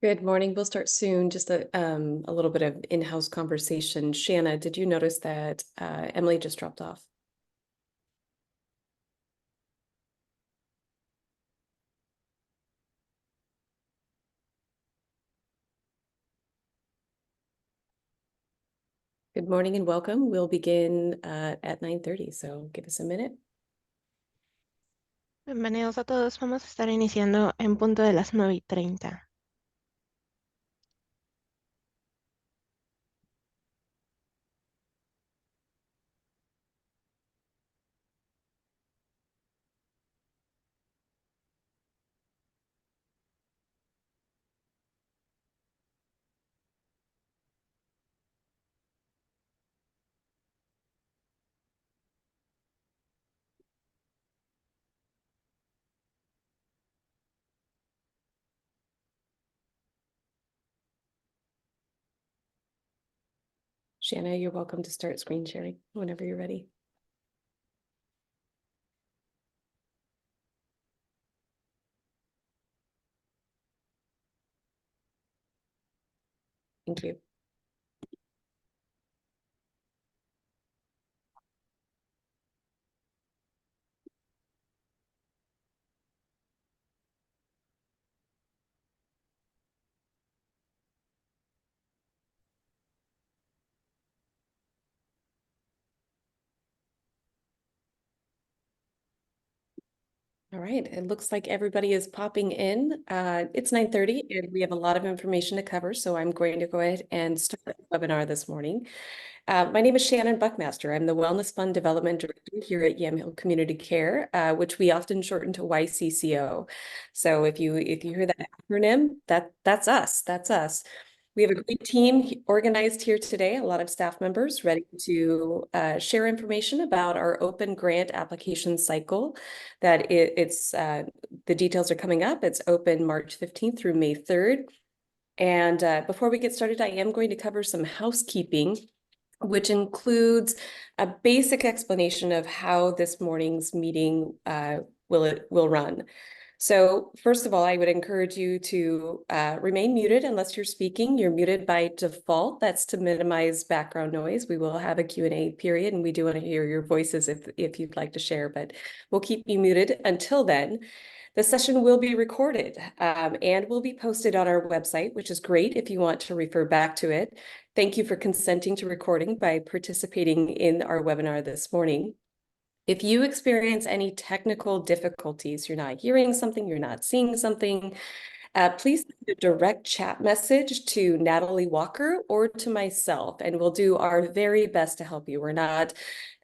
Good morning. We'll start soon. Just a little bit of in-house conversation. Shanna, did you notice that Emily just dropped off? Good morning and welcome. We'll begin at 9:30, so give us a minute. Bienvenidos a todos. Vamos a estar iniciando en punto de las 9:30. Shanna, you're welcome to start screen sharing whenever you're ready. Thank you. All right, it looks like everybody is popping in. It's 9:30 and we have a lot of information to cover, so I'm going to go ahead and start the webinar this morning. My name is Shannon Buckmaster. I'm the Wellness Fund Development Director here at Yamhill Community Care, which we often shorten to YCCO. So if you hear that acronym, that's us. That's us. We have a great team organized here today, a lot of staff members ready to share information about our open grant application cycle. The details are coming up. It's open March 15th through May 3rd. And before we get started, I am going to cover some housekeeping, which includes a basic explanation of how this morning's meeting will run. So first of all, I would encourage you to remain muted unless you're speaking. You're muted by default. That's to minimize background noise. We will have a Q&A period, and we do want to hear your voices if you'd like to share, but we'll keep you muted until then. The session will be recorded and will be posted on our website, which is great if you want to refer back to it. Thank you for consenting to recording by participating in our webinar this morning. If you experience any technical difficulties, you're not hearing something, you're not seeing something, please send a direct chat message to Natalie Walker or to myself, and we'll do our very best to help you. We're not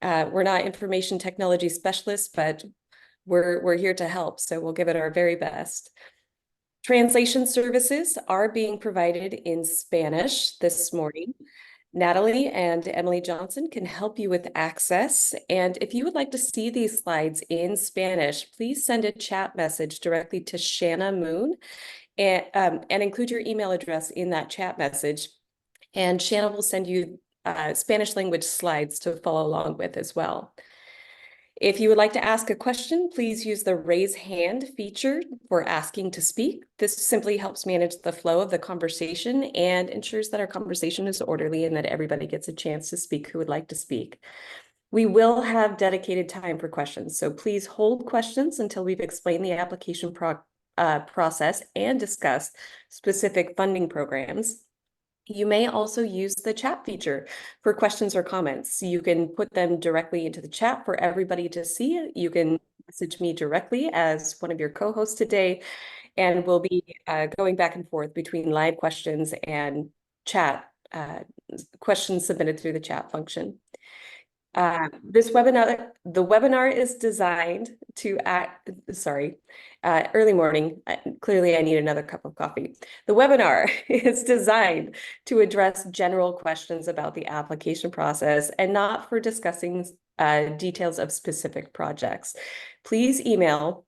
information technology specialists, but we're here to help, so we'll give it our very best. Translation services are being provided in Spanish this morning. Natalie and Emily Johnson can help you with access. And if you would like to see these slides in Spanish, please send a chat message directly to Shanna Moon and include your email address in that chat message. And Shanna will send you Spanish language slides to follow along with as well. If you would like to ask a question, please use the raise hand feature for asking to speak. This simply helps manage the flow of the conversation and ensures that our conversation is orderly and that everybody gets a chance to speak who would like to speak. We will have dedicated time for questions, so please hold questions until we've explained the application process and discussed specific funding programs. You may also use the chat feature for questions or comments. You can put them directly into the chat for everybody to see. You can message me directly as one of your co-hosts today, and we'll be going back and forth between live questions and chat questions submitted through the chat function. The webinar is designed to early morning. Clearly I need another cup of coffee. The webinar is designed to address general questions about the application process and not for discussing details of specific projects. Please email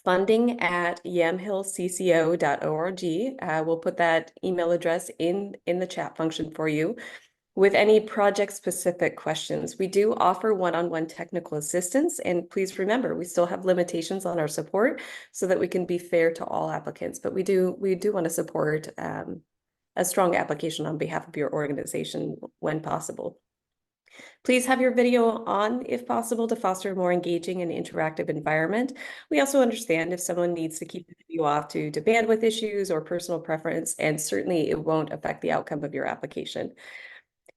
funding@yamhillcco.org. We'll put that email address in the chat function for you. with any project-specific questions. We do offer one-on-one technical assistance, and please remember, we still have limitations on our support so that we can be fair to all applicants, but we do want to support a strong application on behalf of your organization when possible. Please have your video on if possible to foster a more engaging and interactive environment. We also understand if someone needs to keep the video off due to bandwidth issues or personal preference, and certainly it won't affect the outcome of your application.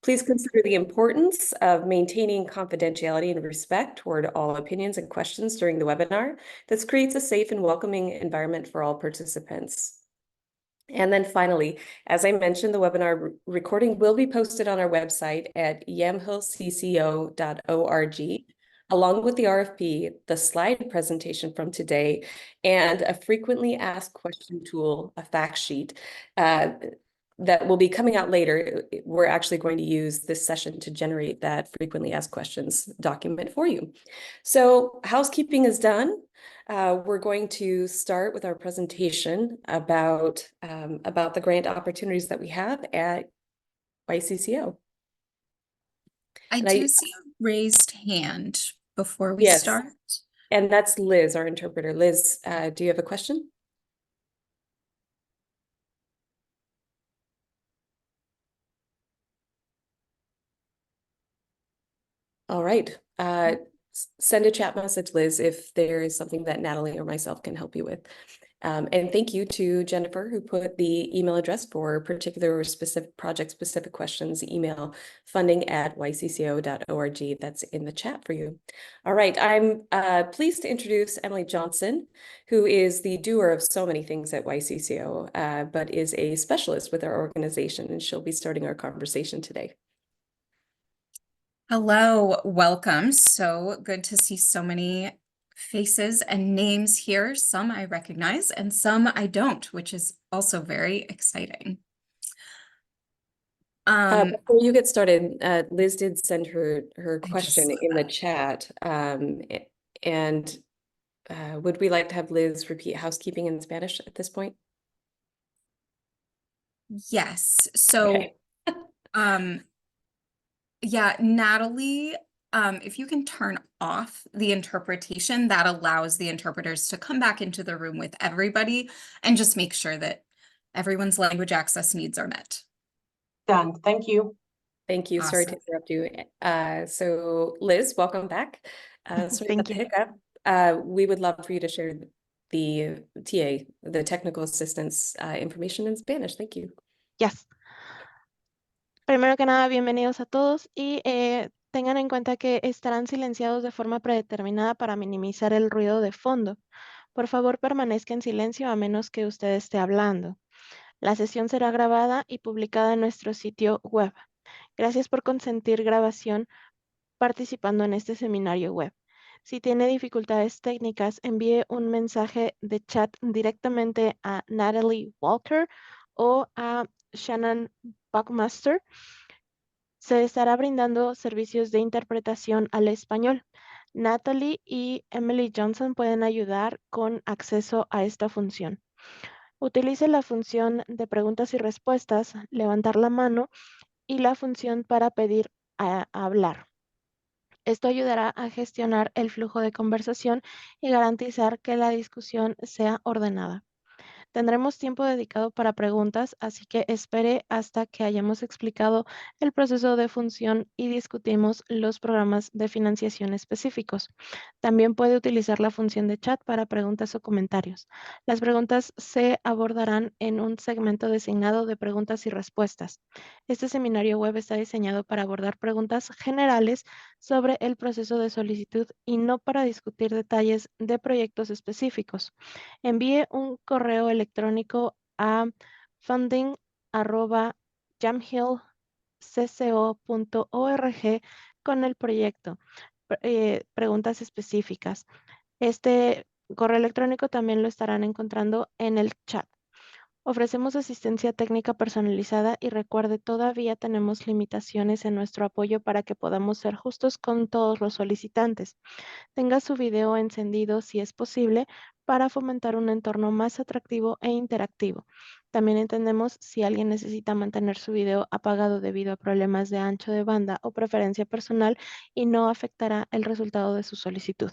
Please consider the importance of maintaining confidentiality and respect toward all opinions and questions during the webinar. This creates a safe and welcoming environment for all participants. And then finally, as I mentioned, the webinar recording will be posted on our website at yamhillcco.org, along with the RFP, the slide presentation from today, and a frequently asked question tool, a fact sheet, that will be coming out later. We're actually going to use this session to generate that frequently asked questions document for you. So housekeeping is done. We're going to start with our presentation about the grant opportunities that we have at YCCO. I do see a raised hand before we Yes, start. and that's Liz, our interpreter. Liz, do you have a question? All right. Send a chat message, Liz, if there is something that Natalie or myself can help you with. And thank you to Jennifer, who put the email address for particular or specific project-specific questions, email funding@ycco.org. That's in the chat for you. All right, I'm pleased to introduce Emily Johnson, who is the doer of so many things at YCCO, but is a specialist with our organization, and she'll be starting our conversation today. Hello, welcome. So good to see so many faces and names here. Some I recognize and some I don't, which is also very exciting. Before you get started, Liz did send her question in the chat. And would we like to have Liz repeat housekeeping in Spanish at this point? Yes. So, Okay. yeah, Natalie, if you can turn off the interpretation, that allows the interpreters to come back into the room with everybody and just make sure that everyone's language access needs are met. Done. Thank you. Thank you. Sorry to Awesome. interrupt you. So Liz, welcome back. Sorry Thank about the you. hiccup. We would love for you to share the TA, the technical assistance information in Spanish. Thank you. Yes. Primero que nada, bienvenidos a todos y tengan en cuenta que estarán silenciados de forma predeterminada para minimizar el ruido de fondo. Por favor, permanezca en silencio a menos que usted esté hablando. La sesión será grabada y publicada en nuestro sitio web. Gracias por consentir grabación participando en este seminario web. Si tiene dificultades técnicas, envíe un mensaje de chat directamente a Natalie Walker o a Shannon Buckmaster. Se estará brindando servicios de interpretación al español. Natalie y Emily Johnson pueden ayudar con acceso a esta función. Utilice la función de preguntas y respuestas, levantar la mano y la función para pedir a hablar. Esto ayudará a gestionar el flujo de conversación y garantizar que la discusión sea ordenada. Tendremos tiempo dedicado para preguntas, así que espere hasta que hayamos explicado el proceso de función y discutimos los programas de financiación específicos. También puede utilizar la función de chat para preguntas o comentarios. Las preguntas se abordarán en un segmento designado de preguntas y respuestas. Este seminario web está diseñado para abordar preguntas generales sobre el proceso de solicitud y no para discutir detalles de proyectos específicos. Envíe un correo electrónico a funding@yamhillcco.org con el proyecto, preguntas específicas. Este correo electrónico también lo estarán encontrando en el chat. Ofrecemos asistencia técnica personalizada y recuerde, todavía tenemos limitaciones en nuestro apoyo para que podamos ser justos con todos los solicitantes. Tenga su video encendido si es posible para fomentar un entorno más atractivo e interactivo. También entendemos si alguien necesita mantener su video apagado debido a problemas de ancho de banda o preferencia personal y no afectará el resultado de su solicitud.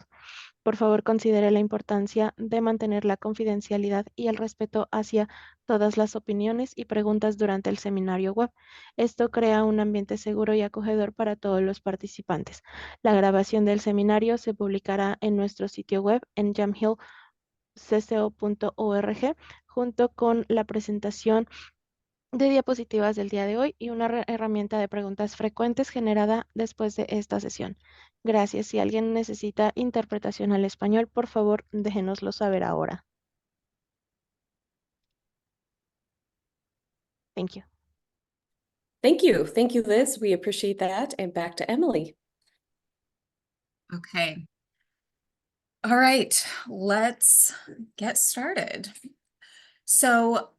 Por favor, considere la importancia de mantener la confidencialidad y el respeto hacia todas las opiniones y preguntas durante el seminario web. Esto crea un ambiente seguro y acogedor para todos los participantes. La grabación del seminario se publicará en nuestro sitio web en yamhillcco.org junto con la presentación de diapositivas del día de hoy y una herramienta de preguntas frecuentes generada después de esta sesión. Gracias. Si alguien necesita interpretación al español, por favor, déjenoslo saber ahora. Thank you. Thank you. Thank you, Liz. We appreciate that. And back to Emily. Okay. All right, let's get started. So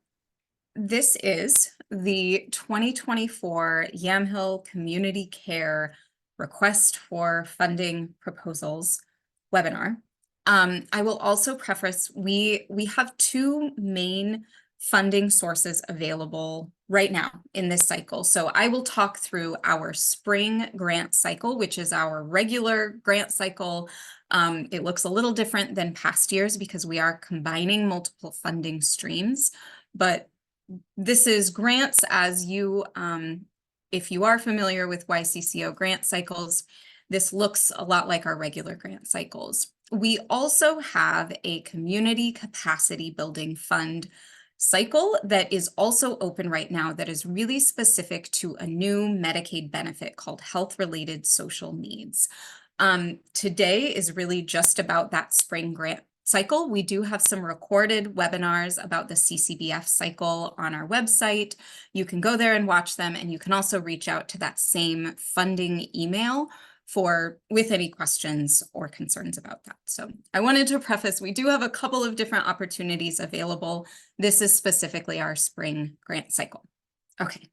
this is the 2024 Yamhill Community Care Request for Funding Proposals webinar. I will also preface, we have two main funding sources available right now in this cycle. So I will talk through our spring grant cycle, which is our regular grant cycle. It looks a little different than past years because we are combining multiple funding streams, but this is grants as you, if you are familiar with YCCO grant cycles, this looks a lot like our regular grant cycles. We also have a community capacity building fund cycle that is also open right now that is really specific to a new Medicaid benefit called health-related social needs. Today is really just about that spring grant cycle. We do have some recorded webinars about the CCBF cycle on our website. You can go there and watch them, and you can also reach out to that same funding email with any questions or concerns about that. So I wanted to preface, we do have a couple of different opportunities available. This is specifically our spring grant cycle. Okay,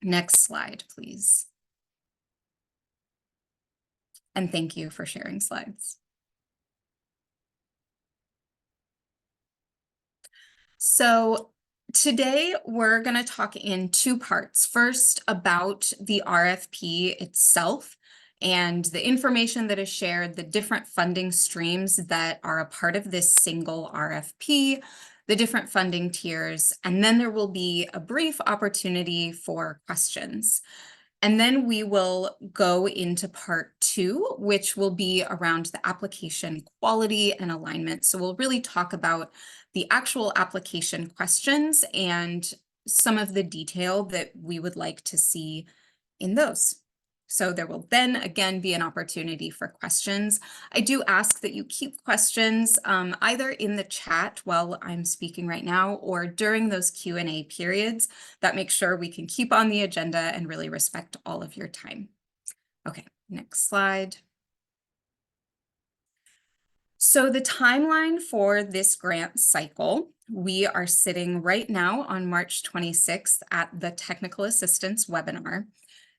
next slide, please. And thank you for sharing slides. So today we're going to talk in two parts. First, about the RFP itself and the information that is shared, the different funding streams that are a part of this single RFP, the different funding tiers, and then there will be a brief opportunity for questions. And then we will go into part two, which will be around the application quality and alignment. So we'll really talk about the actual application questions and some of the detail that we would like to see in those. So there will then again be an opportunity for questions. I do ask that you keep questions either in the chat while I'm speaking right now or during those Q&A periods. That makes sure we can keep on the agenda and really respect all of your time. Okay, next slide. So the timeline for this grant cycle, we are sitting right now on March 26th at the technical assistance webinar.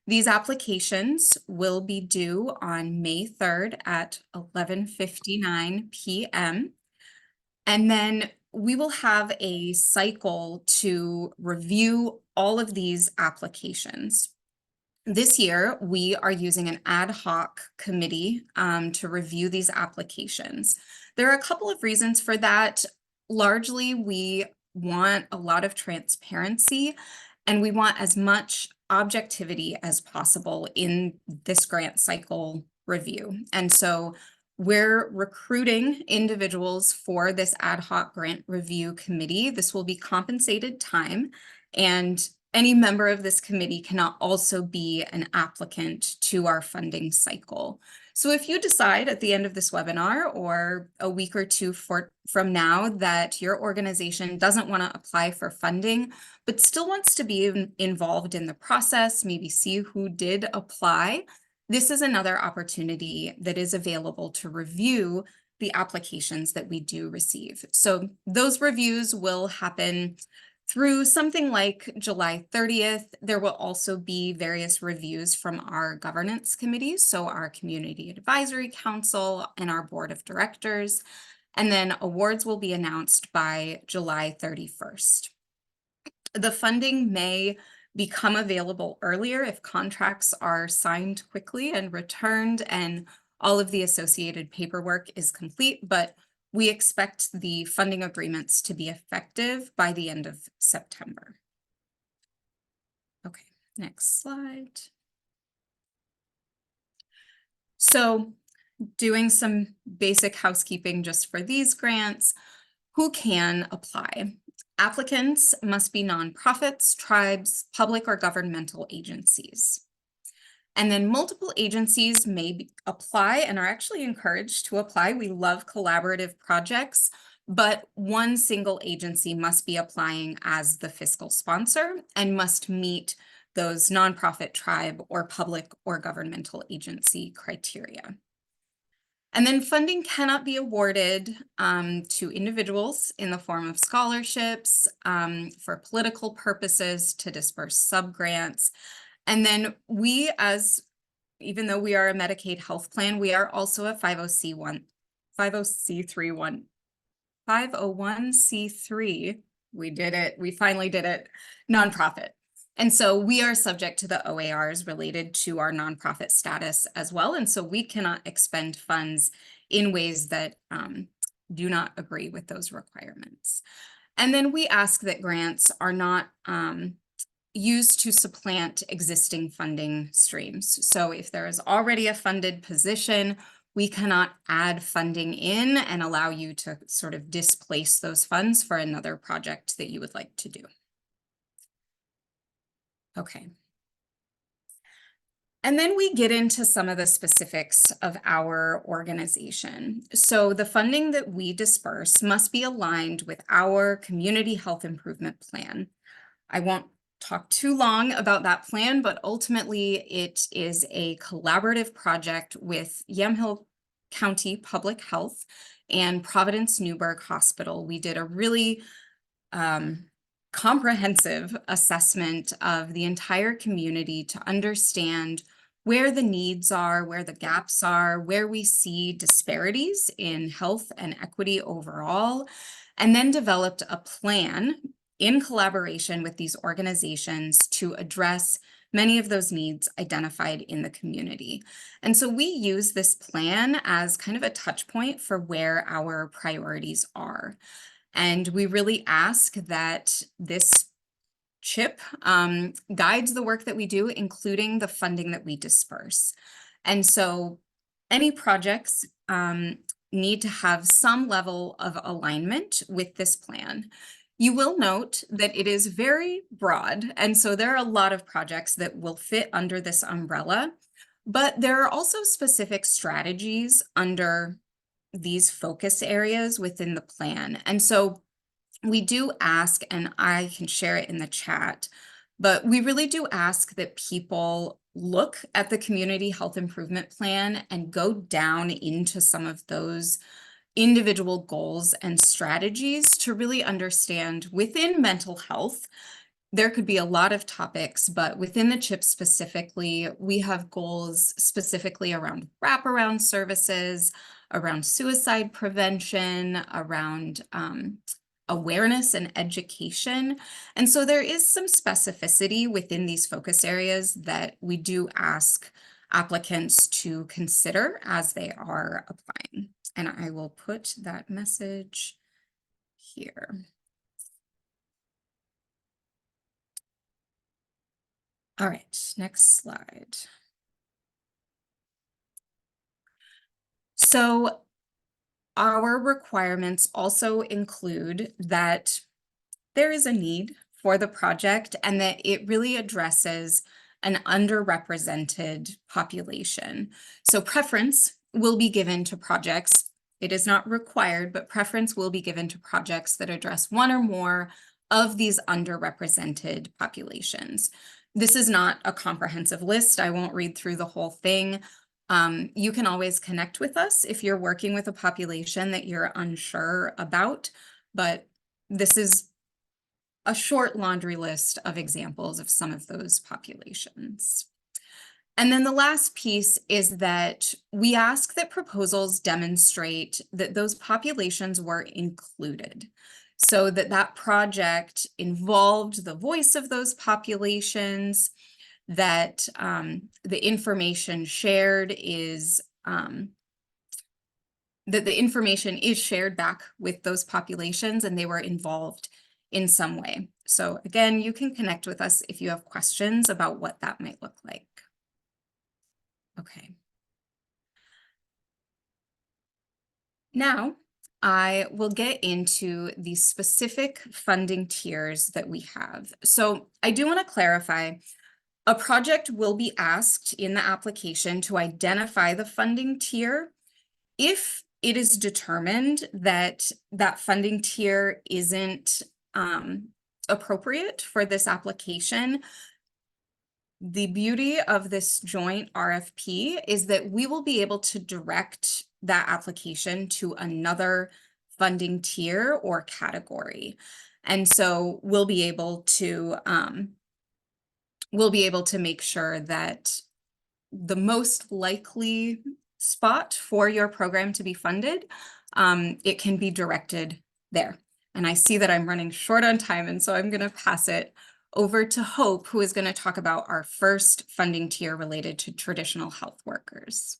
These applications will be due on May 3rd at 11:59 p.m. And then we will have a cycle to review all of these applications. This year, we are using an ad hoc committee to review these applications. There are a couple of reasons for that. Largely, we want a lot of transparency and we want as much objectivity as possible in this grant cycle review. And so we're recruiting individuals for this ad hoc grant review committee. This will be compensated time, and any member of this committee cannot also be an applicant to our funding cycle. So if you decide at the end of this webinar or a week or two from now that your organization doesn't want to apply for funding, but still wants to be involved in the process, maybe see who did apply, this is another opportunity that is available to review the applications that we do receive. So those reviews will happen through something like July 30th. There will also be various reviews from our governance committees, so our Community Advisory Council and our Board of Directors. and then awards will be announced by July 31st. The funding may become available earlier if contracts are signed quickly and returned and all of the associated paperwork is complete, but we expect the funding agreements to be effective by the end of September. Okay, next slide. So doing some basic housekeeping just for these grants, who can apply? Applicants must be nonprofits, tribes, public or governmental agencies. And then multiple agencies may apply and are actually encouraged to apply. We love collaborative projects, but one single agency must be applying as the fiscal sponsor and must meet those nonprofit, tribe, or public or governmental agency criteria. And then funding cannot be awarded to individuals in the form of scholarships, for political purposes, to disperse subgrants. And then we, even though we are a Medicaid health plan, we are also a 501c3. We did it. We finally did it. Nonprofit. And so we are subject to the OARs related to our nonprofit status as well. And so we cannot expend funds in ways that do not agree with those requirements. And then we ask that grants are not used to supplant existing funding streams. So if there is already a funded position, we cannot add funding in and allow you to sort of displace those funds for another project that you would like to do. Okay. And then we get into some of the specifics of our organization. So the funding that we disperse must be aligned with our community health improvement plan. I won't talk too long about that plan, but ultimately it is a collaborative project with Yamhill County Public Health and Providence Newburgh Hospital. We did a really comprehensive assessment of the entire community to understand where the needs are, where the gaps are, where we see disparities in health and equity overall, and then developed a plan in collaboration with these organizations to address many of those needs identified in the community. And so we use this plan as kind of a touch point for where our priorities are. And we really ask that this chip guides the work that we do, including the funding that we disperse. And so any projects need to have some level of alignment with this plan. You will note that it is very broad, and so there are a lot of projects that will fit under this umbrella, but there are also specific strategies under these focus areas within the plan. And so we do ask, and I can share it in the chat, but we really do ask that people look at the community health improvement plan and go down into some of those individual goals and strategies to really understand within mental health. There could be a lot of topics, but within the CHIP specifically, we have goals specifically around wraparound services, around suicide prevention, around awareness and education. And so there is some specificity within these focus areas that we do ask applicants to consider as they are applying. And I will put that message here. All right, next slide. So our requirements also include that there is a need for the project and that it really addresses an underrepresented population. So preference will be given to projects. It is not required, but preference will be given to projects that address one or more of these underrepresented populations. This is not a comprehensive list. I won't read through the whole thing. You can always connect with us if you're working with a population that you're unsure about, but this is a short laundry list of examples of some of those populations. And then the last piece is that we ask that proposals demonstrate that those populations were included, so that that project involved the voice of those populations, that the information shared is that the information is shared back with those populations and they were involved in some way. So again, you can connect with us if you have questions about what that might look like. Okay. Now, I will get into the specific funding tiers that we have. So I do want to clarify, a project will be asked in the application to identify the funding tier. If it is determined that that funding tier isn't appropriate for this application, the beauty of this joint RFP is that we will be able to direct that application to another funding tier or category. And so we'll be able to make sure that the most likely spot for your program to be funded, it can be directed there. And I see that I'm running short on time, and so I'm going to pass it over to Hope, who is going to talk about our first funding tier related to traditional health workers.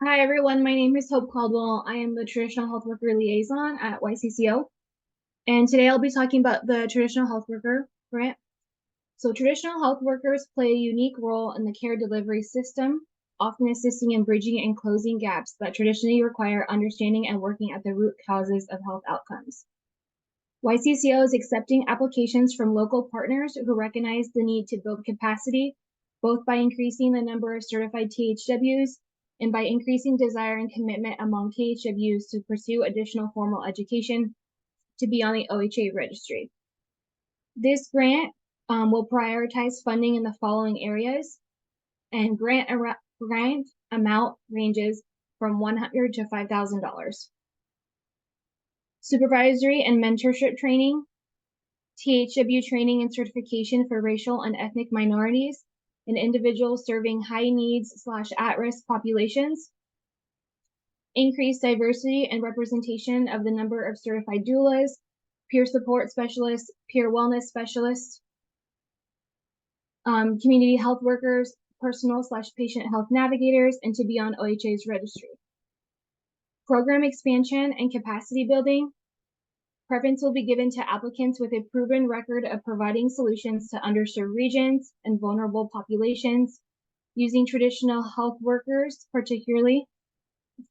Hi, everyone. My name is Hope Caldwell. I am the Traditional Health Worker Liaison at YCCO. And today I'll be talking about the Traditional Health Worker Grant. So traditional health workers play a unique role in the care delivery system, often assisting in bridging and closing gaps that traditionally require understanding and working at the root causes of health outcomes. YCCO is accepting applications from local partners who recognize the need to build capacity, both by increasing the number of certified THWs and by increasing desire and commitment among THWs to pursue additional formal education to be on the OHA registry. This grant will prioritize funding in the following areas, and grant amount ranges from $100 to $5,000. Supervisory and mentorship training, THW training and certification for racial and ethnic minorities, and individuals serving high needs / at-risk populations, increased diversity and representation of the number of certified doulas, peer support specialists, peer wellness specialists, community health workers, personal / patient health navigators, and to be on OHA's registry. Program expansion and capacity building. Preference will be given to applicants with a proven record of providing solutions to underserved regions and vulnerable populations, using traditional health workers, particularly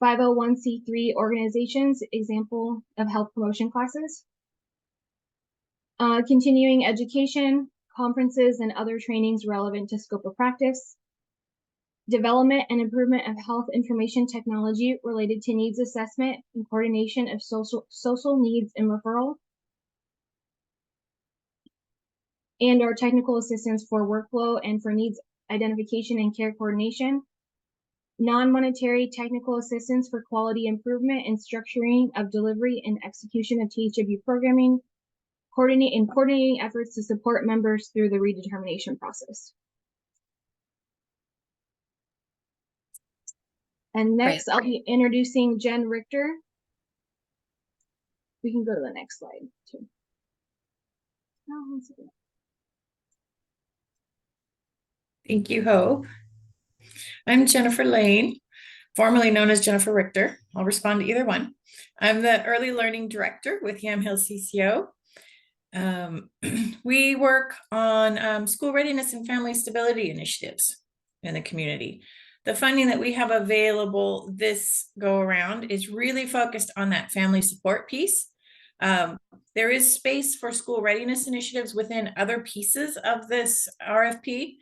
501c3 organizations, example of health promotion classes. Continuing education, conferences, and other trainings relevant to scope of practice. Development and improvement of health information technology related to needs assessment and coordination of social needs and referral. And our technical assistance for workflow and for needs identification and care coordination. Non-monetary technical assistance for quality improvement and structuring of delivery and execution of THW programming, coordinating efforts to support members through the redetermination process. And next, I'll be introducing Jen Richter. We can go to the next slide too. Thank you, Hope. I'm Jennifer Lane, formerly known as Jennifer Richter. I'll respond to either one. I'm the Early Learning Director with Yamhill CCO. We work on school readiness and family stability initiatives in the community. The funding that we have available this go around is really focused on that family support piece. There is space for school readiness initiatives within other pieces of this RFP,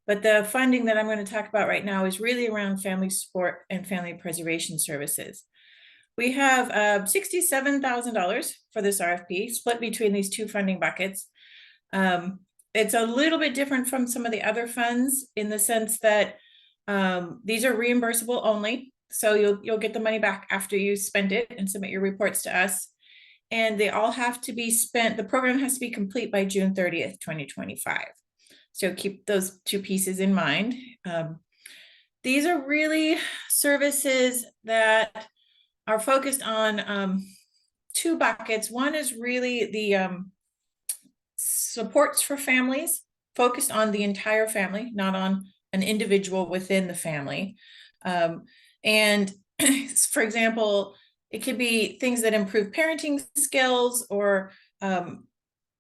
but the funding that I'm going to talk about right now is really around family support and family preservation services. We have $67,000 for this RFP split between these two funding buckets. It's a little bit different from some of the other funds in the sense that these are reimbursable only. So you'll get the money back after you spend it and submit your reports to us. And they all have to be spent. The program has to be complete by June 30th, 2025. So keep those two pieces in mind. These are really services that are focused on two buckets. One is really the supports for families, focused on the entire family, not on an individual within the family. And for example, it could be things that improve parenting skills, or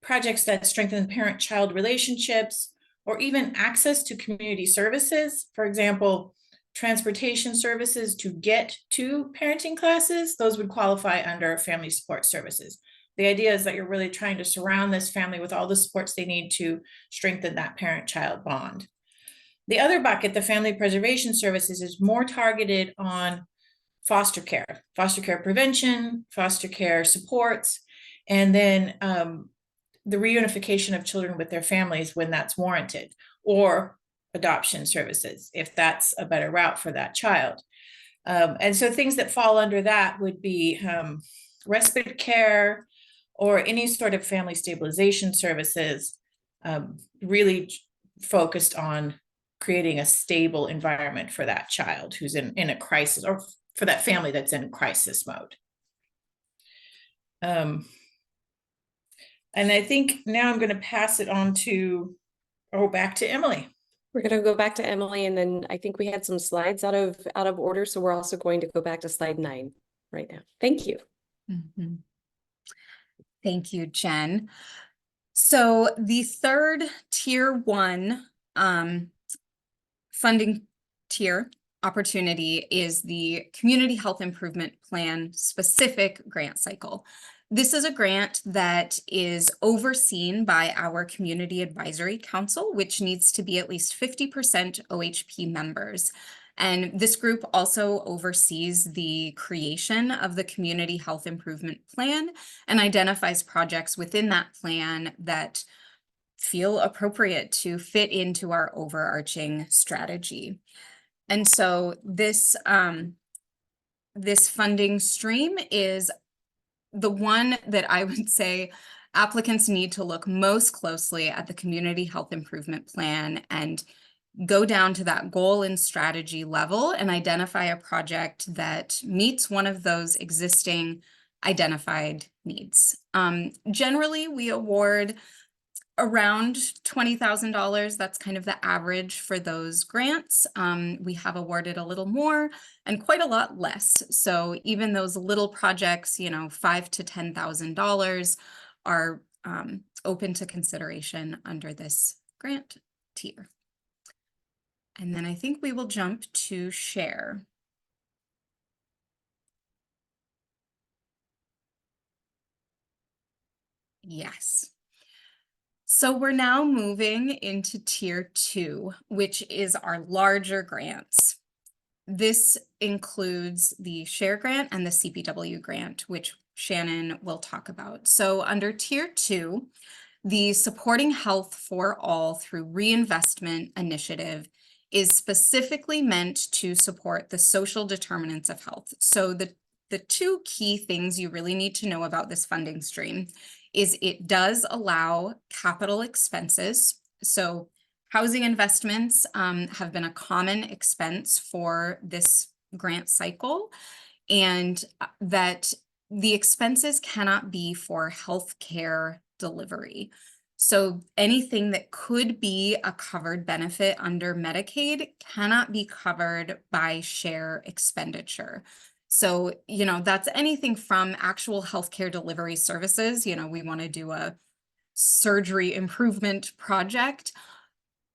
projects that strengthen parent-child relationships, or even access to community services. For example, transportation services to get to parenting classes, those would qualify under family support services. The idea is that you're really trying to surround this family with all the supports they need to strengthen that parent-child bond. The other bucket, the family preservation services, is more targeted on foster care prevention, foster care supports, and then the reunification of children with their families when that's warranted, or adoption services, if that's a better route for that child. And so things that fall under that would be respite care, or any sort of family stabilization services, really focused on creating a stable environment for that child who's in a crisis, or for that family that's in crisis mode. And I think now I'm going to pass it on to, back to Emily. We're going to go back to Emily, and then I think we had some slides out of order, so we're also going to go back to slide 9 right now. Thank you. Mm-hmm. Thank you, Jen. So the third tier 1 funding tier opportunity is the Community Health Improvement Plan specific grant cycle. This is a grant that is overseen by our Community Advisory Council, which needs to be at least 50% OHP members. And this group also oversees the creation of the Community Health Improvement Plan and identifies projects within that plan that feel appropriate to fit into our overarching strategy. And so this funding stream is the one that I would say applicants need to look most closely at the Community Health Improvement Plan and go down to that goal and strategy level and identify a project that meets one of those existing identified needs. Generally, we award around $20,000. That's kind of the average for those grants. We have awarded a little more and quite a lot less. So even those little projects, $5,000 to $10,000 are open to consideration under this grant tier. And then I think we will jump to share. Yes. So we're now moving into tier 2, which is our larger grants. This includes the SHARE grant and the CPW grant, which Shannon will talk about. So under tier 2, the Supporting Health for All through Reinvestment initiative is specifically meant to support the social determinants of health. So the two key things you really need to know about this funding stream is it does allow capital expenses. So housing investments have been a common expense for this grant cycle, and that the expenses cannot be for healthcare delivery. So anything that could be a covered benefit under Medicaid cannot be covered by SHARE expenditure. So, that's anything from actual healthcare delivery services. We want to do a surgery improvement project.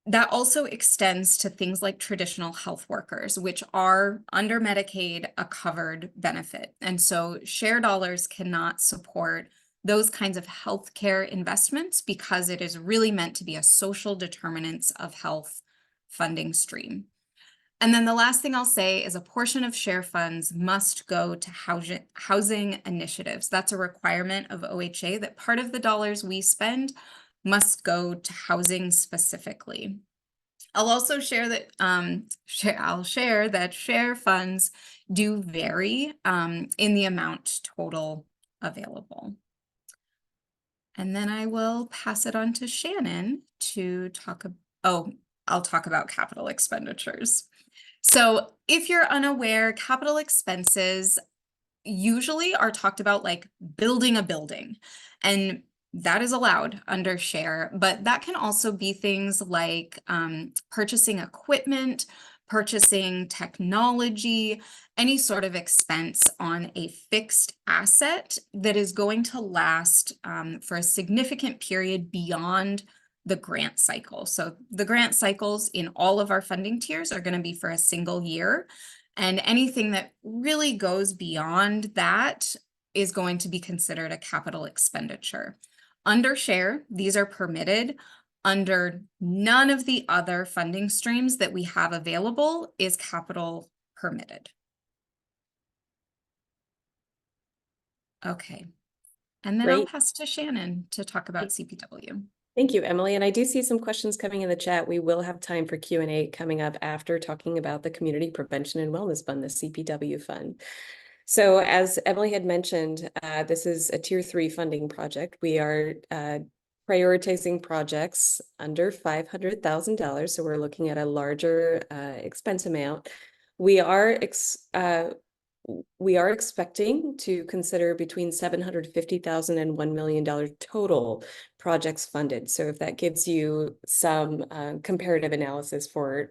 That also extends to things like traditional health workers, which are under Medicaid a covered benefit. And so SHARE dollars cannot support those kinds of healthcare investments because it is really meant to be a social determinants of health funding stream. And then the last thing I'll say is a portion of SHARE funds must go to housing initiatives. That's a requirement of OHA that part of the dollars we spend must go to housing specifically. I'll also share that SHARE funds do vary in the amount total available. And then I will pass it on to Shannon to talk about, I'll talk about capital expenditures. So if you're unaware, capital expenses usually are talked about like building a building, and that is allowed under share, but that can also be things like purchasing equipment, purchasing technology, any sort of expense on a fixed asset that is going to last for a significant period beyond the grant cycle. So the grant cycles in all of our funding tiers are going to be for a single year. And anything that really goes beyond that is going to be considered a capital expenditure. Under share, these are permitted. Under none of the other funding streams that we have available is capital permitted. Okay. And then I'll Great. pass to Shannon to talk about CPW. Thank you, Emily. And I do see some questions coming in the chat. We will have time for Q&A coming up after talking about the Community Prevention and Wellness Fund, the CPW fund. So as Emily had mentioned, this is a tier 3 funding project. We are prioritizing projects under $500,000. So we're looking at a larger expense amount. We are expecting to consider between $750,000 and $1 million total projects funded. So if that gives you some comparative analysis for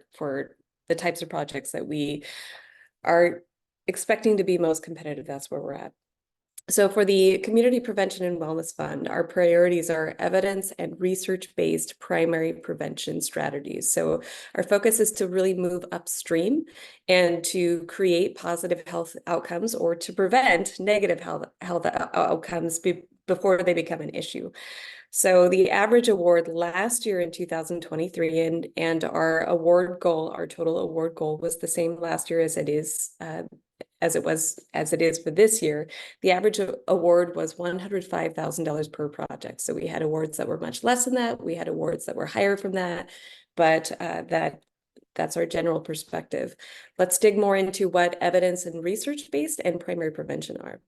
the types of projects that we are expecting to be most competitive, that's where we're at. So for the Community Prevention and Wellness Fund, our priorities are evidence and research-based primary prevention strategies. So our focus is to really move upstream and to create positive health outcomes or to prevent negative health outcomes before they become an issue. So the average award last year in 2023 and our award goal, our total award goal was the same last year as it is for this year. The average award was $105,000 per project. So we had awards that were much less than that. We had awards that were higher from that, but that's our general perspective. Let's dig more into what evidence and research-based and primary prevention are.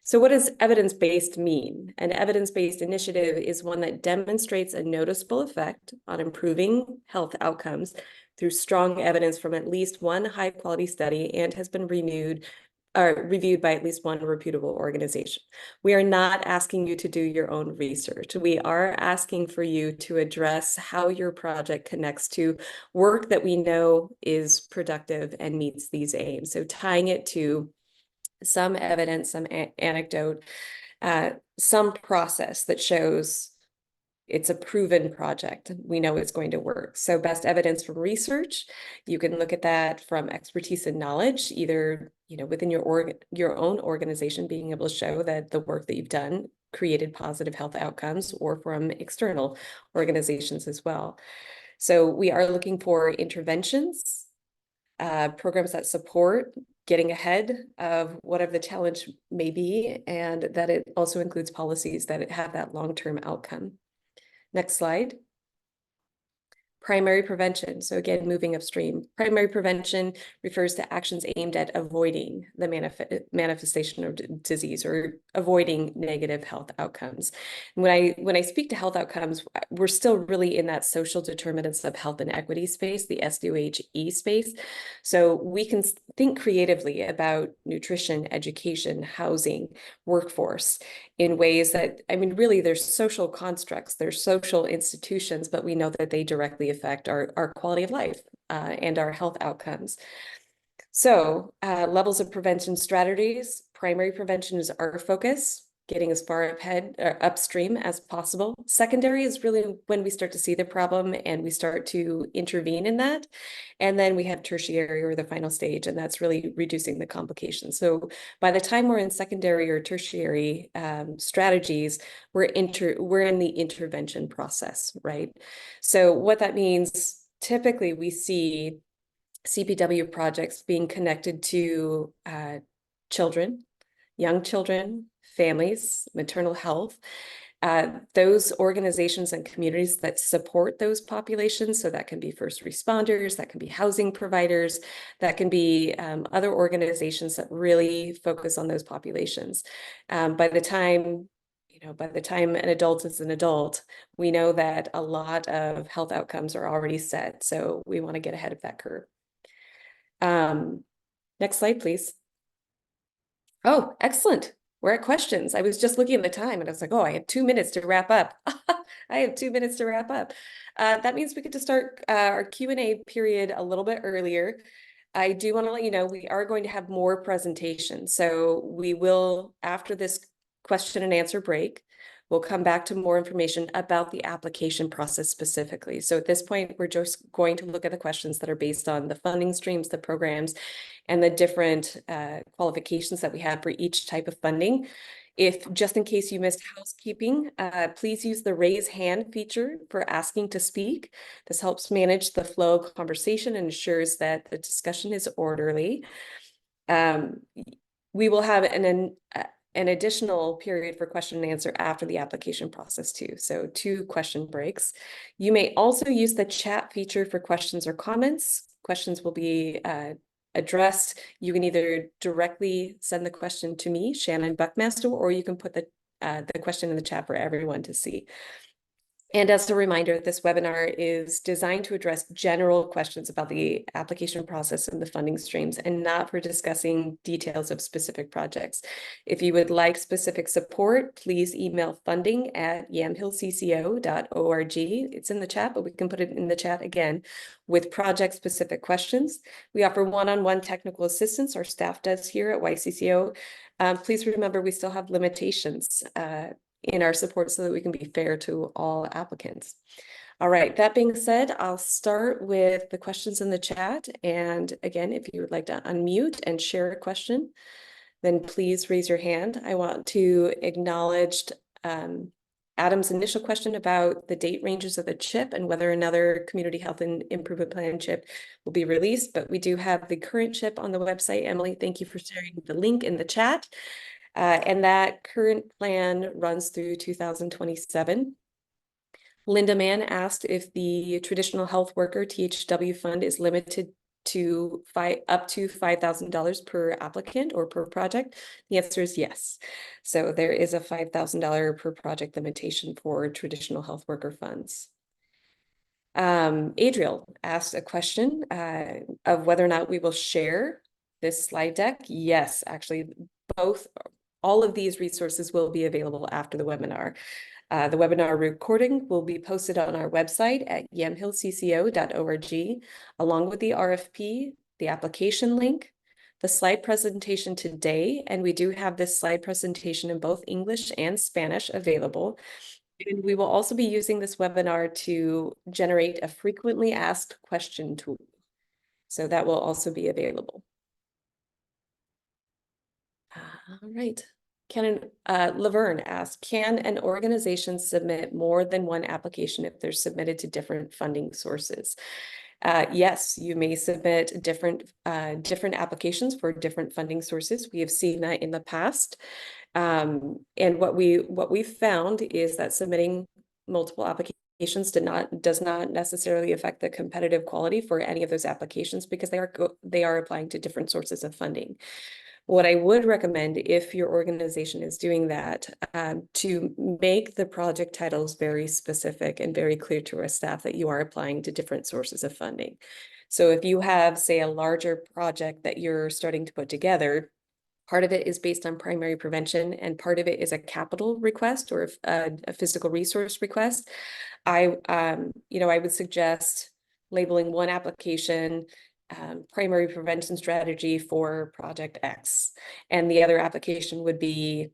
So what does evidence-based mean? An evidence-based initiative is one that demonstrates a noticeable effect on improving health outcomes through strong evidence from at least one high-quality study and has been reviewed by at least one reputable organization. We are not asking you to do your own research. We are asking for you to address how your project connects to work that we know is productive and meets these aims. So tying it to some evidence, some anecdote, some process that shows it's a proven project. We know it's going to work. So best evidence from research, you can look at that from expertise and knowledge, either within your own organization, being able to show that the work that you've done created positive health outcomes, or from external organizations as well. So we are looking for interventions, programs that support getting ahead of whatever the challenge may be, and that it also includes policies that have that long-term outcome. Next slide. Primary prevention. So again, moving upstream. Primary prevention refers to actions aimed at avoiding the manifestation of disease or avoiding negative health outcomes. And when I speak to health outcomes, we're still really in that social determinants of health and equity space, the SDOHE space. So we can think creatively about nutrition, education, housing, workforce in ways that, really, there's social constructs, there's social institutions, but we know that they directly affect our quality of life and our health outcomes. So levels of prevention strategies, primary prevention is our focus, getting as far ahead or upstream as possible. Secondary is really when we start to see the problem and we start to intervene in that. And then we have tertiary, or the final stage, and that's really reducing the complications. So by the time we're in secondary or tertiary strategies, we're in the intervention process, right? So what that means, typically we see CPW projects being connected to children, young children, families, maternal health, those organizations and communities that support those populations. So that can be first responders, that can be housing providers, that can be other organizations that really focus on those populations. By the time an adult is an adult, we know that a lot of health outcomes are already set. So we want to get ahead of that curve. Next slide, please. Oh, excellent. We're at questions. I was just looking at the time and I was like, oh, I have 2 minutes to wrap up. I have 2 minutes to wrap up. That means we get to start our Q&A period a little bit earlier. I do want to let you know we are going to have more presentations. So we will, after this question and answer break, we'll come back to more information about the application process specifically. So at this point, we're just going to look at the questions that are based on the funding streams, the programs, and the different qualifications that we have for each type of funding. If just in case you missed housekeeping, please use the raise hand feature for asking to speak. This helps manage the flow of conversation and ensures that the discussion is orderly. We will have an additional period for question and answer after the application process too. So 2 question breaks. You may also use the chat feature for questions or comments. Questions will be addressed. You can either directly send the question to me, Shannon Buckmaster, or you can put the question in the chat for everyone to see. And as a reminder, this webinar is designed to address general questions about the application process and the funding streams, and not for discussing details of specific projects. If you would like specific support, please email funding@yamhillcco.org. It's in the chat, but we can put it in the chat again with project-specific questions. We offer one-on-one technical assistance. Our staff does here at YCCO. Please remember, we still have limitations in our support so that we can be fair to all applicants. All right, that being said, I'll start with the questions in the chat. And again, if you would like to unmute and share a question, then please raise your hand. I want to acknowledge Adam's initial question about the date ranges of the CHIP and whether another community health and improvement plan CHIP will be released, but we do have the current CHIP on the website. Emily, thank you for sharing the link in the chat. And that current plan runs through 2027. Linda Mann asked if the traditional health worker THW fund is limited to up to $5,000 per applicant or per project. The answer is yes. So there is a $5,000 per project limitation for traditional health worker funds. Adriel asked a question of whether or not we will share this slide deck. Yes, actually, all of these resources will be available after the webinar. The webinar recording will be posted on our website at yamhillcco.org, along with the RFP, the application link, the slide presentation today, and we do have this slide presentation in both English and Spanish available. And we will also be using this webinar to generate a frequently asked question tool. So that will also be available. All right. Laverne asked, can an organization submit more than one application if they're submitted to different funding sources? Yes, you may submit different applications for different funding sources. We have seen that in the past. And what we found is that submitting multiple applications does not necessarily affect the competitive quality for any of those applications, because they are applying to different sources of funding. What I would recommend, if your organization is doing that, to make the project titles very specific and very clear to our staff that you are applying to different sources of funding. So if you have, say, a larger project that you're starting to put together, part of it is based on primary prevention and part of it is a capital request or a physical resource request, I would suggest labeling one application primary prevention strategy for project X, and the other application would be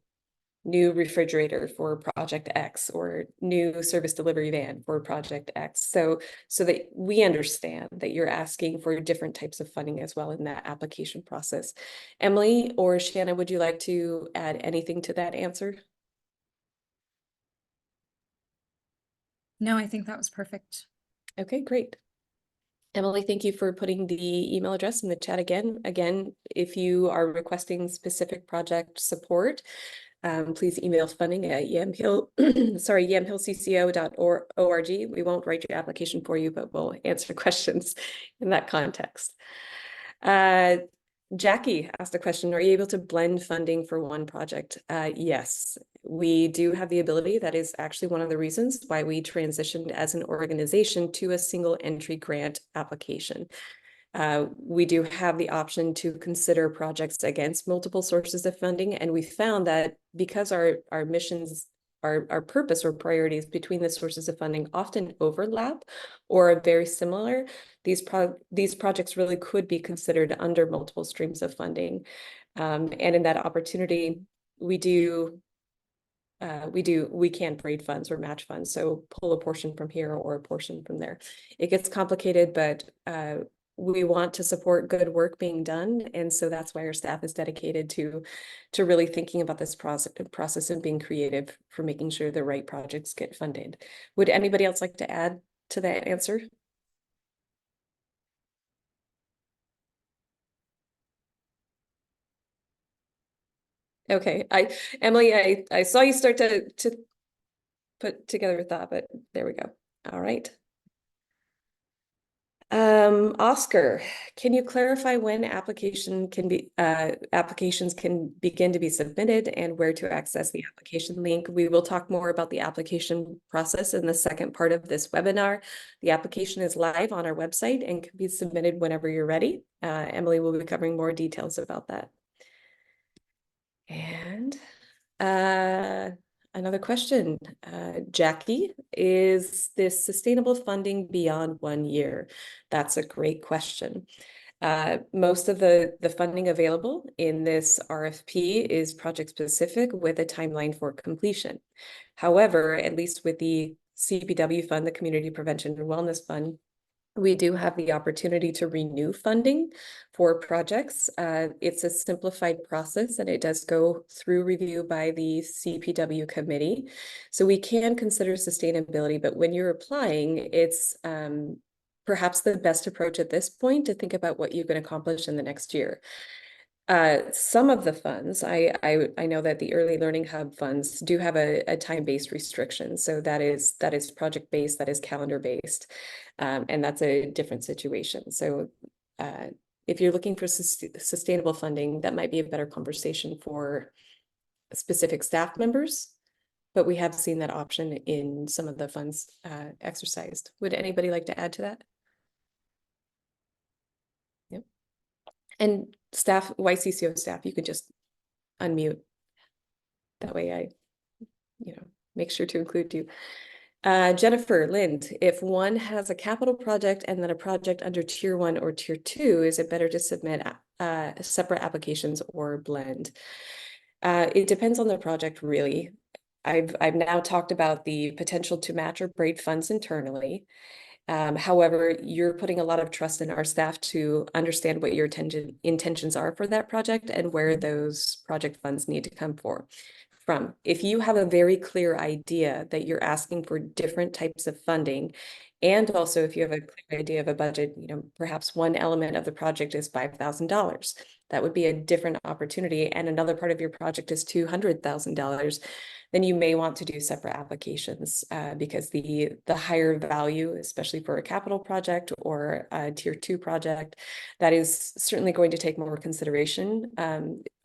new refrigerator for project X or new service delivery van for project X. So that we understand that you're asking for different types of funding as well in that application process. Emily or Shanna, would you like to add anything to that answer? No, I think that was perfect. Okay, great. Emily, thank you for putting the email address in the chat again. Again, if you are requesting specific project support, please email funding at yamhillcco.org. We won't write your application for you, but we'll answer questions in that context. Jackie asked a question, are you able to blend funding for one project? Yes, we do have the ability. That is actually one of the reasons why we transitioned as an organization to a single entry grant application. We do have the option to consider projects against multiple sources of funding, and we found that because our missions, our purpose or priorities between the sources of funding often overlap or are very similar, these projects really could be considered under multiple streams of funding. And in that opportunity, we can braid funds or match funds, so pull a portion from here or a portion from there. It gets complicated, but we want to support good work being done, and so that's why our staff is dedicated to really thinking about this process and being creative for making sure the right projects get funded. Would anybody else like to add to that answer? Okay, Emily, I saw you start to put together a thought, but there we go. All right. Oscar, can you clarify when applications can begin to be submitted and where to access the application link? We will talk more about the application process in the second part of this webinar. The application is live on our website and can be submitted whenever you're ready. Emily will be covering more details about that. And another question, Jackie, is this sustainable funding beyond 1 year? That's a great question. Most of the funding available in this RFP is project specific with a timeline for completion. However, at least with the CPW fund, the Community Prevention and Wellness Fund, we do have the opportunity to renew funding for projects. It's a simplified process and it does go through review by the CPW committee. So we can consider sustainability, but when you're applying, it's perhaps the best approach at this point to think about what you can accomplish in the next year. Some of the funds, I know that the Early Learning Hub funds do have a time-based restriction. So that is project-based, that is calendar-based, and that's a different situation. So if you're looking for sustainable funding, that might be a better conversation for specific staff members, but we have seen that option in some of the funds exercised. Would anybody like to add to that? Yep. And staff, YCCO staff, you could just unmute. That way I, make sure to include you. Jennifer Lind, if one has a capital project and then a project under tier 1 or tier 2, is it better to submit separate applications or blend? It depends on the project, really. I've now talked about the potential to match or braid funds internally. However, you're putting a lot of trust in our staff to understand what your intentions are for that project and where those project funds need to come from. If you have a very clear idea that you're asking for different types of funding, and also if you have a clear idea of a budget, perhaps one element of the project is $5,000, that would be a different opportunity, and another part of your project is $200,000, then you may want to do separate applications because the higher value, especially for a capital project or a tier 2 project, that is certainly going to take more consideration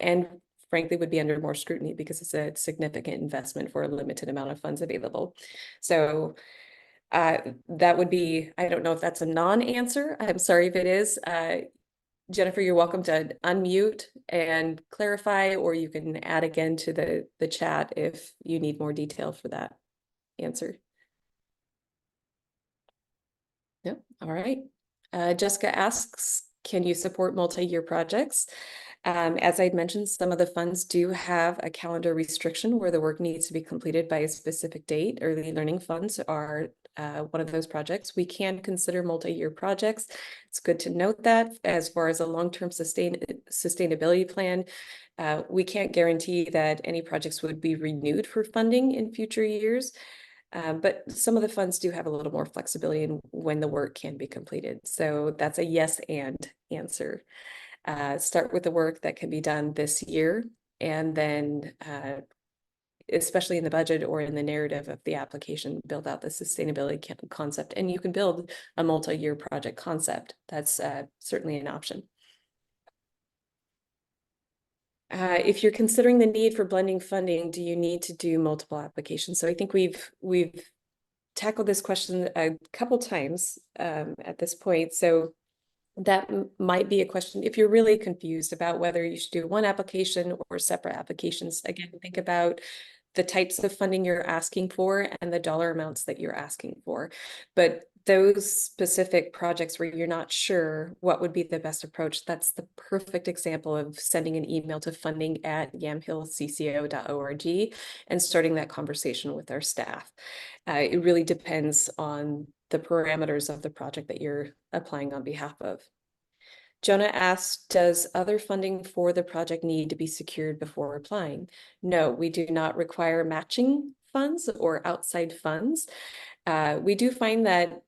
and frankly would be under more scrutiny because it's a significant investment for a limited amount of funds available. So that would be, I don't know if that's a non-answer. I'm sorry if it is. Jennifer, you're welcome to unmute and clarify, or you can add again to the chat if you need more detail for that answer. Yep. All right. Jessica asks, can you support multi-year projects? As I mentioned, some of the funds do have a calendar restriction where the work needs to be completed by a specific date. Early learning funds are one of those projects. We can consider multi-year projects. It's good to note that as far as a long-term sustainability plan, we can't guarantee that any projects would be renewed for funding in future years. But some of the funds do have a little more flexibility in when the work can be completed. So that's a yes and answer. Start with the work that can be done this year, and then especially in the budget or in the narrative of the application, build out the sustainability concept, and you can build a multi-year project concept. That's certainly an option. If you're considering the need for blending funding, do you need to do multiple applications? So I think we've tackled this question a couple times at this point. So that might be a question. If you're really confused about whether you should do one application or separate applications, again, think about the types of funding you're asking for and the dollar amounts that you're asking for. But those specific projects where you're not sure what would be the best approach, that's the perfect example of sending an email to funding@yamhillcco.org and starting that conversation with our staff. It really depends on the parameters of the project that you're applying on behalf of. Jonah asked, does other funding for the project need to be secured before applying? No, we do not require matching funds or outside funds. We do find that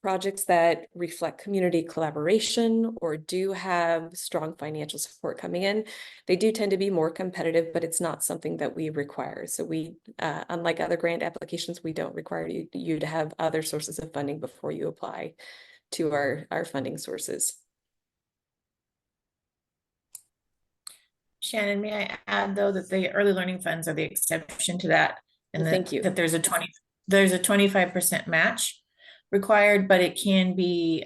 projects that reflect community collaboration or do have strong financial support coming in, they do tend to be more competitive, but it's not something that we require. So we, unlike other grant applications, we don't require you to have other sources of funding before you apply to our funding sources. Shannon, may I add though that the early learning funds are the exception to that, and Thank you. that there's a 25% match required, but it can be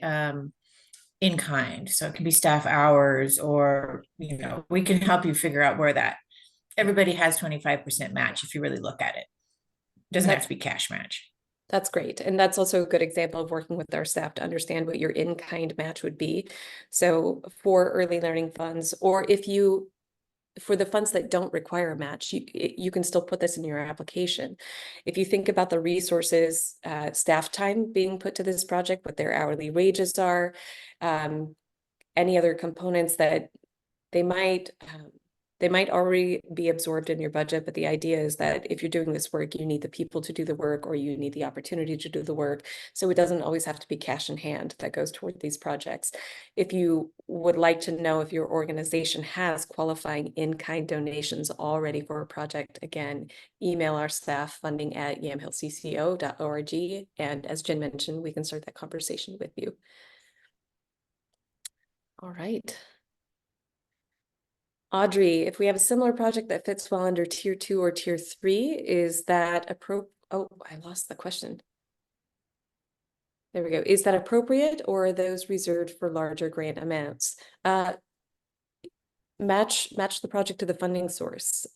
in kind. So it can be staff hours, or we can help you figure out where that everybody has 25% match if you really look at it. It doesn't have to be cash match. That's great. And that's also a good example of working with our staff to understand what your in-kind match would be. So for early learning funds, or for the funds that don't require a match, you can still put this in your application. If you think about the resources, staff time being put to this project, what their hourly wages are, any other components that they might already be absorbed in your budget, but the idea is that if you're doing this work, you need the people to do the work, or you need the opportunity to do the work. So it doesn't always have to be cash in hand that goes toward these projects. If you would like to know if your organization has qualifying in-kind donations already for a project, again, email our staff funding@yamhillcco.org. And as Jen mentioned, we can start that conversation with you. All right. Audrey, if we have a similar project that fits well under tier 2 or tier 3, is that oh, I lost the question. There we go. Is that appropriate, or are those reserved for larger grant amounts? Match the project to the funding source.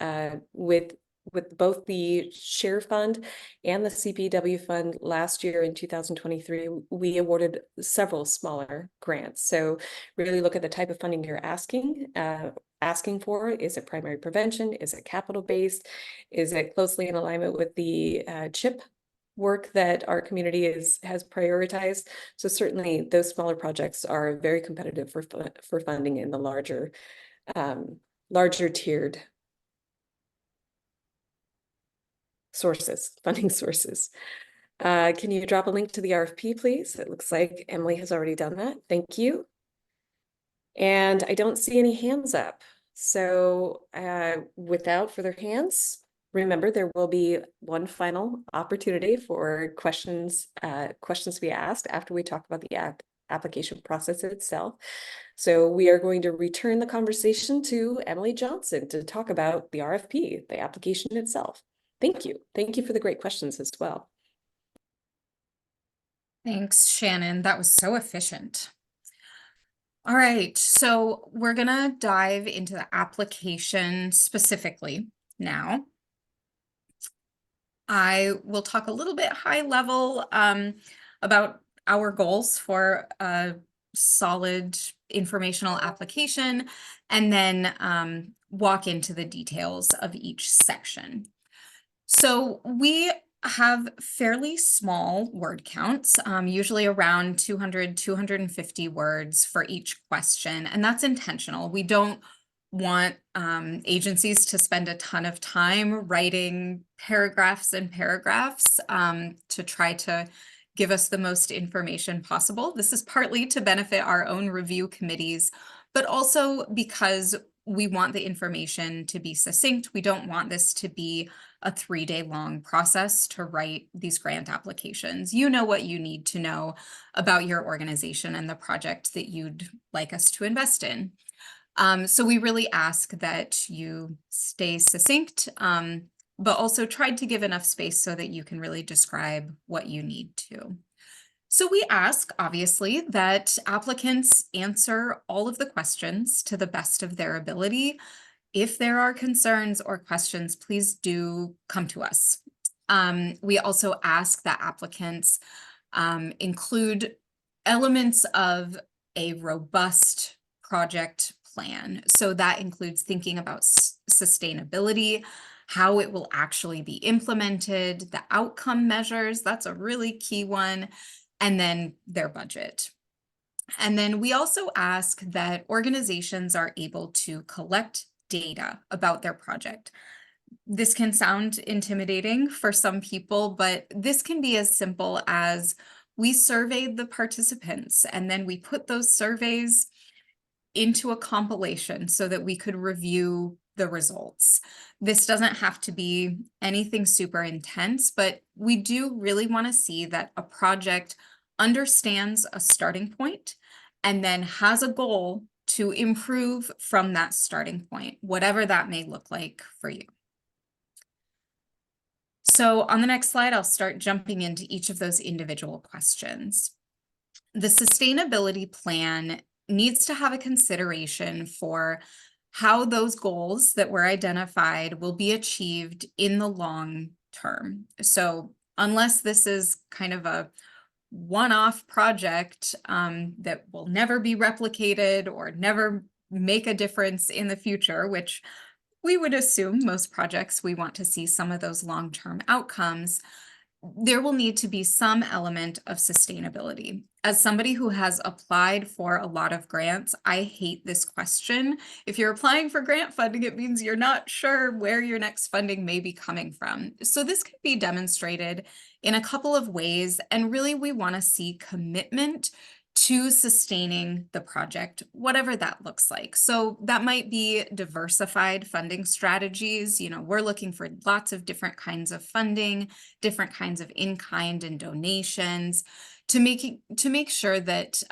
With both the share fund and the CPW fund last year in 2023, we awarded several smaller grants. So really look at the type of funding you're asking for. Is it primary prevention? Is it capital based? Is it closely in alignment with the CHIP work that our community has prioritized? So certainly those smaller projects are very competitive for funding in the larger tiered funding sources. Can you drop a link to the RFP, please? It looks like Emily has already done that. Thank you. And I don't see any hands up. So without further hands, remember there will be one final opportunity for questions to be asked after we talk about the application process itself. So we are going to return the conversation to Emily Johnson to talk about the RFP, the application itself. Thank you. Thank you for the great questions as well. Thanks, Shannon. That was so efficient. All right, so we're gonna dive into the application specifically now. I will talk a little bit high level about our goals for a solid informational application, and then walk into the details of each section. So we have fairly small word counts, usually around 200, 250 words for each question, and that's intentional. We don't want agencies to spend a ton of time writing paragraphs and paragraphs to try to give us the most information possible. This is partly to benefit our own review committees, but also because we want the information to be succinct. We don't want this to be a 3-day long process to write these grant applications. You know what you need to know about your organization and the project that you'd like us to invest in. So we really ask that you stay succinct, but also try to give enough space so that you can really describe what you need to. So we ask, obviously, that applicants answer all of the questions to the best of their ability. If there are concerns or questions, please do come to us. We also ask that applicants include elements of a robust project plan. So that includes thinking about sustainability, how it will actually be implemented, the outcome measures, that's a really key one, and then their budget. And then we also ask that organizations are able to collect data about their project. This can sound intimidating for some people, but this can be as simple as we surveyed the participants and then we put those surveys into a compilation so that we could review the results. This doesn't have to be anything super intense, but we do really want to see that a project understands a starting point and then has a goal to improve from that starting point, whatever that may look like for you. So on the next slide, I'll start jumping into each of those individual questions. The sustainability plan needs to have a consideration for how those goals that were identified will be achieved in the long term. So unless this is kind of a one-off project that will never be replicated or never make a difference in the future, which we would assume most projects, we want to see some of those long-term outcomes, there will need to be some element of sustainability. As somebody who has applied for a lot of grants, I hate this question. If you're applying for grant funding, it means you're not sure where your next funding may be coming from. So this can be demonstrated in a couple of ways, and really we want to see commitment to sustaining the project, whatever that looks like. So that might be diversified funding strategies. You know, we're looking for lots of different kinds of funding, different kinds of in-kind and donations to make sure that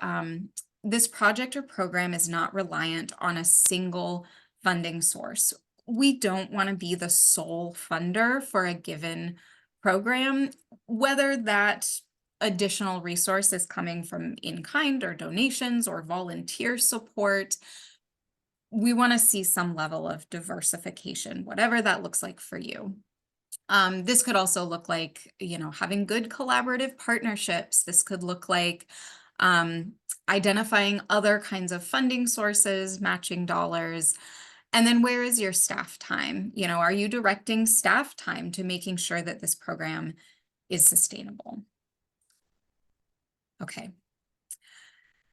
this project or program is not reliant on a single funding source. We don't want to be the sole funder for a given program, whether that additional resources coming from in-kind or donations or volunteer support. We want to see some level of diversification, whatever that looks like for you. This could also look like, you know, having good collaborative partnerships. This could look like identifying other kinds of funding sources, matching dollars. And then where is your staff time? You know, are you directing staff time to making sure that this program is sustainable? Okay.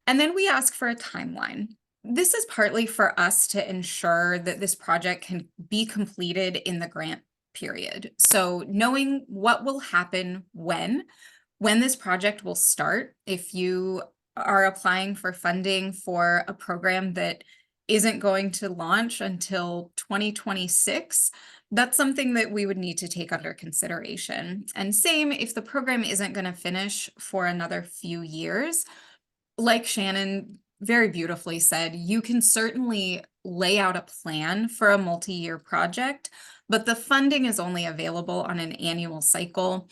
And then we ask for a timeline. This is partly for us to ensure that this project can be completed in the grant period. So knowing what will happen when this project will start. If you are applying for funding for a program that isn't going to launch until 2026, that's something that we would need to take under consideration. And same if the program isn't going to finish for another few years. Like Shannon very beautifully said, you can certainly lay out a plan for a multi-year project, but the funding is only available on an annual cycle.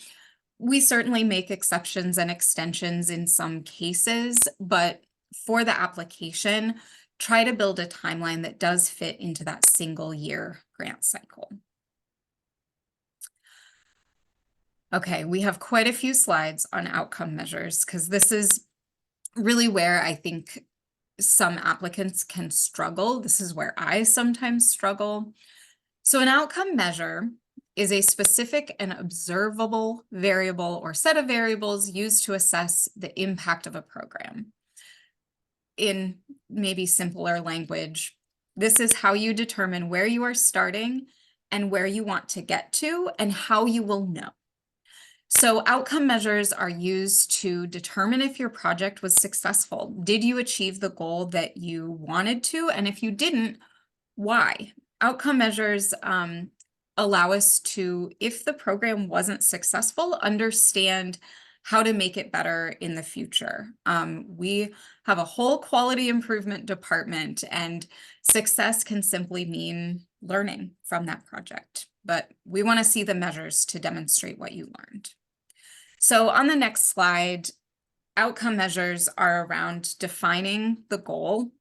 We certainly make exceptions and extensions in some cases, but for the application, try to build a timeline that does fit into that single year grant cycle. Okay, we have quite a few slides on outcome measures because this is really where I think some applicants can struggle. This is where I sometimes struggle. So an outcome measure is a specific and observable variable or set of variables used to assess the impact of a program. In maybe simpler language, this is how you determine where you are starting and where you want to get to and how you will know. So outcome measures are used to determine if your project was successful. Did you achieve the goal that you wanted to? And if you didn't, why? Outcome measures allow us to, if the program wasn't successful, understand how to make it better in the future. We have a whole quality improvement department, and success can simply mean learning from that project. But we want to see the measures to demonstrate what you learned. So on the next slide, outcome measures are around defining the goal.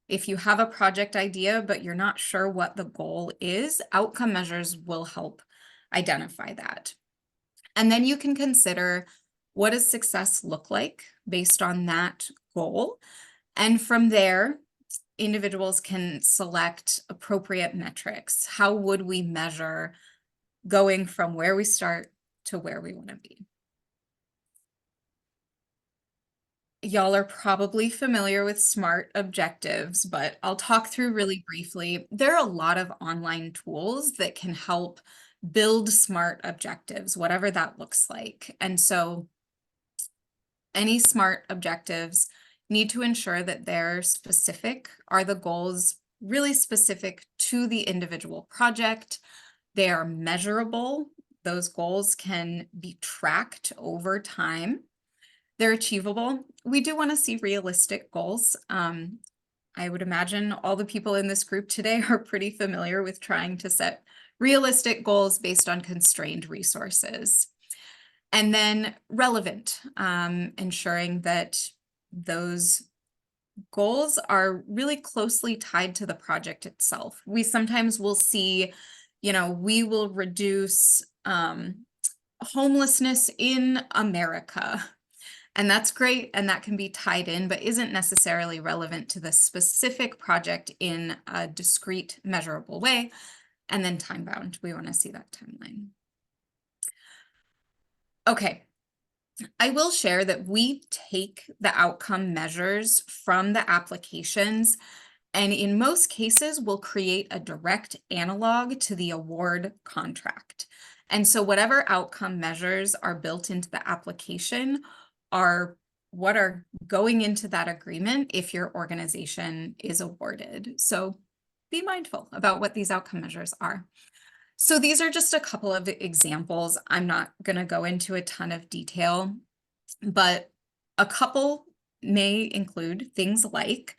If you have a project idea, but you're not sure what the goal is, outcome measures will help identify that. And then you can consider, what does success look like based on that goal? And from there, individuals can select appropriate metrics. How would we measure going from where we start to where we want to be? Y'all are probably familiar with SMART objectives, but I'll talk through really briefly. There are a lot of online tools that can help build SMART objectives, whatever that looks like. And so any SMART objectives need to ensure that they're specific. Are the goals really specific to the individual project? They are measurable. Those goals can be tracked over time. They're achievable. We do want to see realistic goals. I would imagine all the people in this group today are pretty familiar with trying to set realistic goals based on constrained resources. And then relevant, ensuring that those goals are really closely tied to the project itself. We sometimes will see, we will reduce homelessness in America. And that's great, and that can be tied in, but isn't necessarily relevant to the specific project in a discrete, measurable way. And then time-bound, we want to see that timeline. Okay, I will share that we take the outcome measures from the applications, and in most cases, we'll create a direct analog to the award contract. And so whatever outcome measures are built into the application are what are going into that agreement if your organization is awarded. So be mindful about what these outcome measures are. So these are just a couple of examples. I'm not going to go into a ton of detail, but a couple may include things like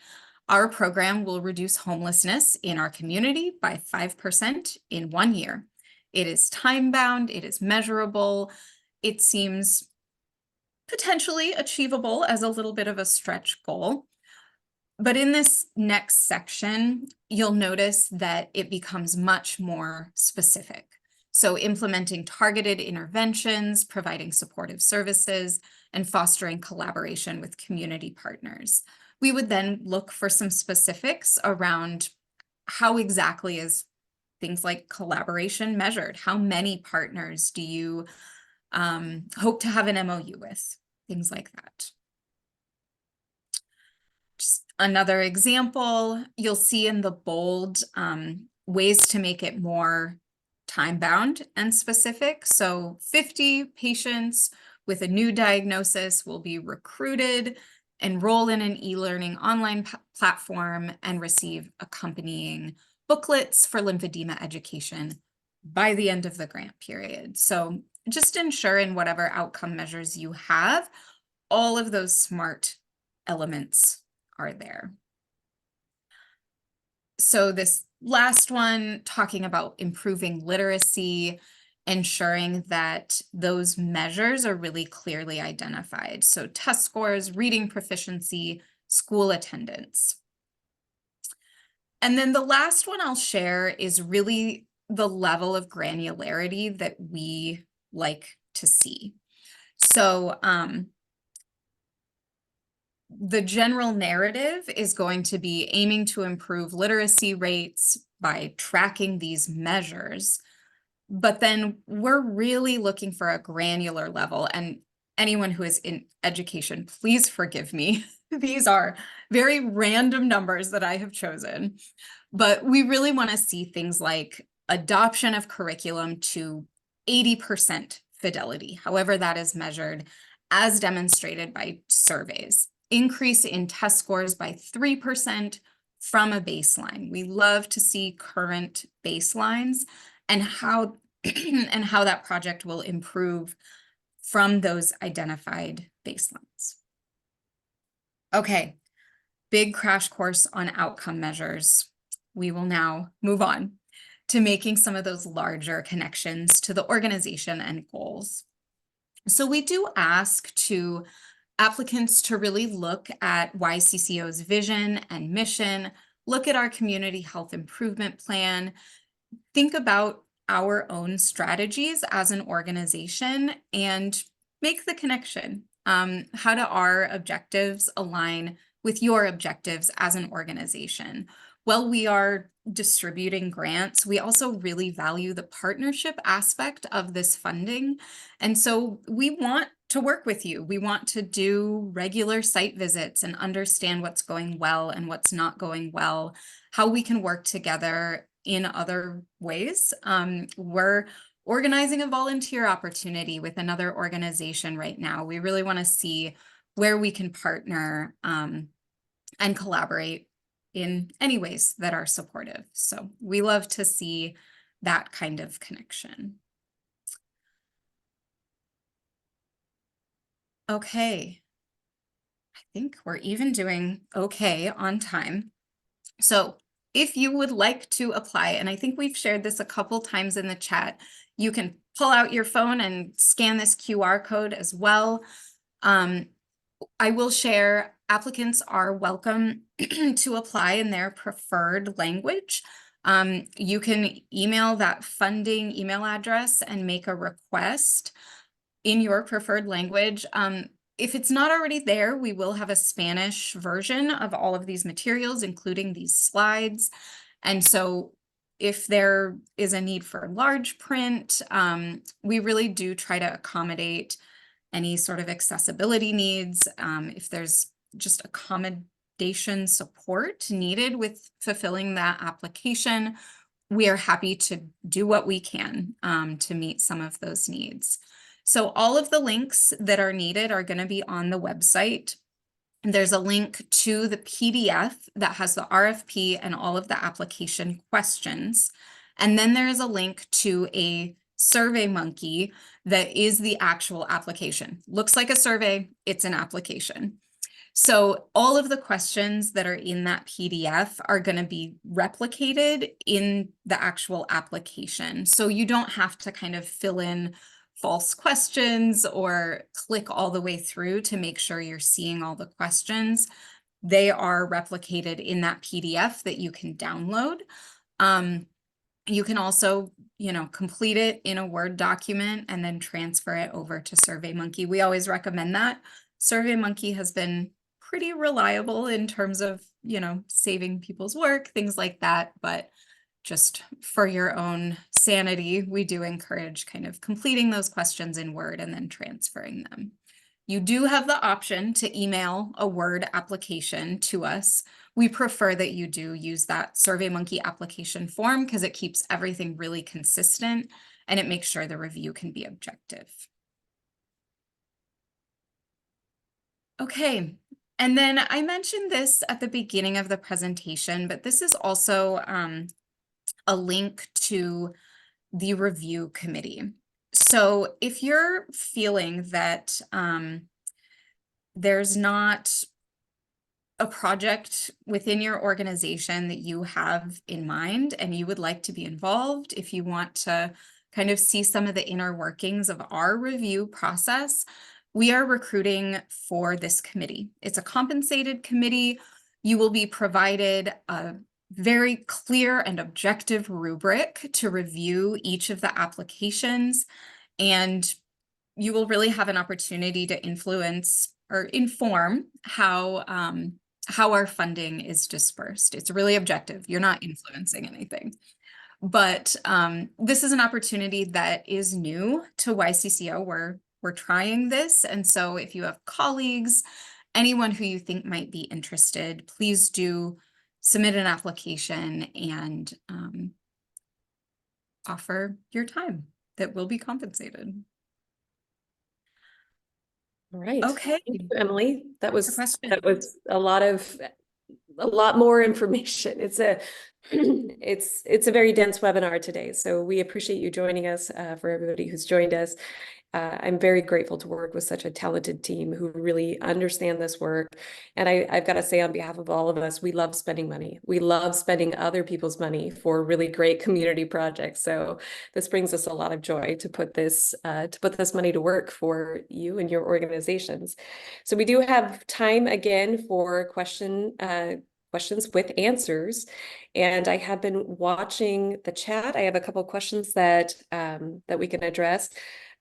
our program will reduce homelessness in our community by 5% in 1 year. It is time-bound, it is measurable, it seems potentially achievable as a little bit of a stretch goal. But in this next section, you'll notice that it becomes much more specific. So implementing targeted interventions, providing supportive services, and fostering collaboration with community partners. We would then look for some specifics around how exactly is things like collaboration measured? How many partners do you hope to have an MOU with? Things like that. Just another example, you'll see in the bold ways to make it more time-bound and specific. So 50 patients with a new diagnosis will be recruited, enroll in an e-learning online platform, and receive accompanying booklets for lymphedema education by the end of the grant period. So just ensure in whatever outcome measures you have, all of those SMART elements are there. So this last one, talking about improving literacy, ensuring that those measures are really clearly identified. So test scores, reading proficiency, school attendance. And then the last one I'll share is really the level of granularity that we like to see. So the general narrative is going to be aiming to improve literacy rates by tracking these measures. But then we're really looking for a granular level. And anyone who is in education, please forgive me. These are very random numbers that I have chosen. But we really want to see things like adoption of curriculum to 80% fidelity, however that is measured, as demonstrated by surveys. Increase in test scores by 3% from a baseline. We love to see current baselines and how that project will improve from those identified baselines. Okay, big crash course on outcome measures. We will now move on to making some of those larger connections to the organization and goals. So we do ask to applicants to really look at YCCO's vision and mission, look at our community health improvement plan, think about our own strategies as an organization and make the connection. How do our objectives align with your objectives as an organization? While we are distributing grants, we also really value the partnership aspect of this funding. And so we want to work with you. We want to do regular site visits and understand what's going well and what's not going well, how we can work together in other ways. We're organizing a volunteer opportunity with another organization right now. We really want to see where we can partner and collaborate in any ways that are supportive. So we love to see that kind of connection. Okay. I think we're even doing okay on time. So if you would like to apply, and I think we've shared this a couple times in the chat, you can pull out your phone and scan this QR code as well. I will share applicants are welcome to apply in their preferred language. You can email that funding email address and make a request in your preferred language. If it's not already there, we will have a Spanish version of all of these materials, including these slides. And so if there is a need for large print, we really do try to accommodate any sort of accessibility needs. If there's just accommodation support needed with fulfilling that application, we are happy to do what we can to meet some of those needs. So all of the links that are needed are going to be on the website. There's a link to the PDF that has the RFP and all of the application questions. And then there is a link to a SurveyMonkey that is the actual application. Looks like a survey, it's an application. So all of the questions that are in that PDF are going to be replicated in the actual application. So you don't have to kind of fill in false questions or click all the way through to make sure you're seeing all the questions. They are replicated in that PDF that you can download. You can also, complete it in a Word document and then transfer it over to SurveyMonkey. We always recommend that. SurveyMonkey has been pretty reliable in terms of, saving people's work, things like that. But just for your own sanity, we do encourage kind of completing those questions in Word and then transferring them. You do have the option to email a Word application to us. We prefer that you do use that SurveyMonkey application form because it keeps everything really consistent and it makes sure the review can be objective. Okay, and then I mentioned this at the beginning of the presentation, but this is also a link to the review committee. So if you're feeling that there's not a project within your organization that you have in mind and you would like to be involved, if you want to kind of see some of the inner workings of our review process, we are recruiting for this committee. It's a compensated committee. You will be provided a very clear and objective rubric to review each of the applications, and you will really have an opportunity to influence or inform how our funding is dispersed. It's really objective. You're not influencing anything. But this is an opportunity that is new to YCCO. We're trying this. And so if you have colleagues, anyone who you think might be interested, please do submit an application and offer your time that will be compensated. All right. Okay. Thank you, Emily. That was questions? a lot more information. It's a very dense webinar today. So we appreciate you joining us, for everybody who's joined us. I'm very grateful to work with such a talented team who really understand this work. And I've got to say, on behalf of all of us, we love spending money. We love spending other people's money for really great community projects. So this brings us a lot of joy to put this money to work for you and your organizations. So we do have time again for questions with answers. And I have been watching the chat. I have a couple of questions that we can address.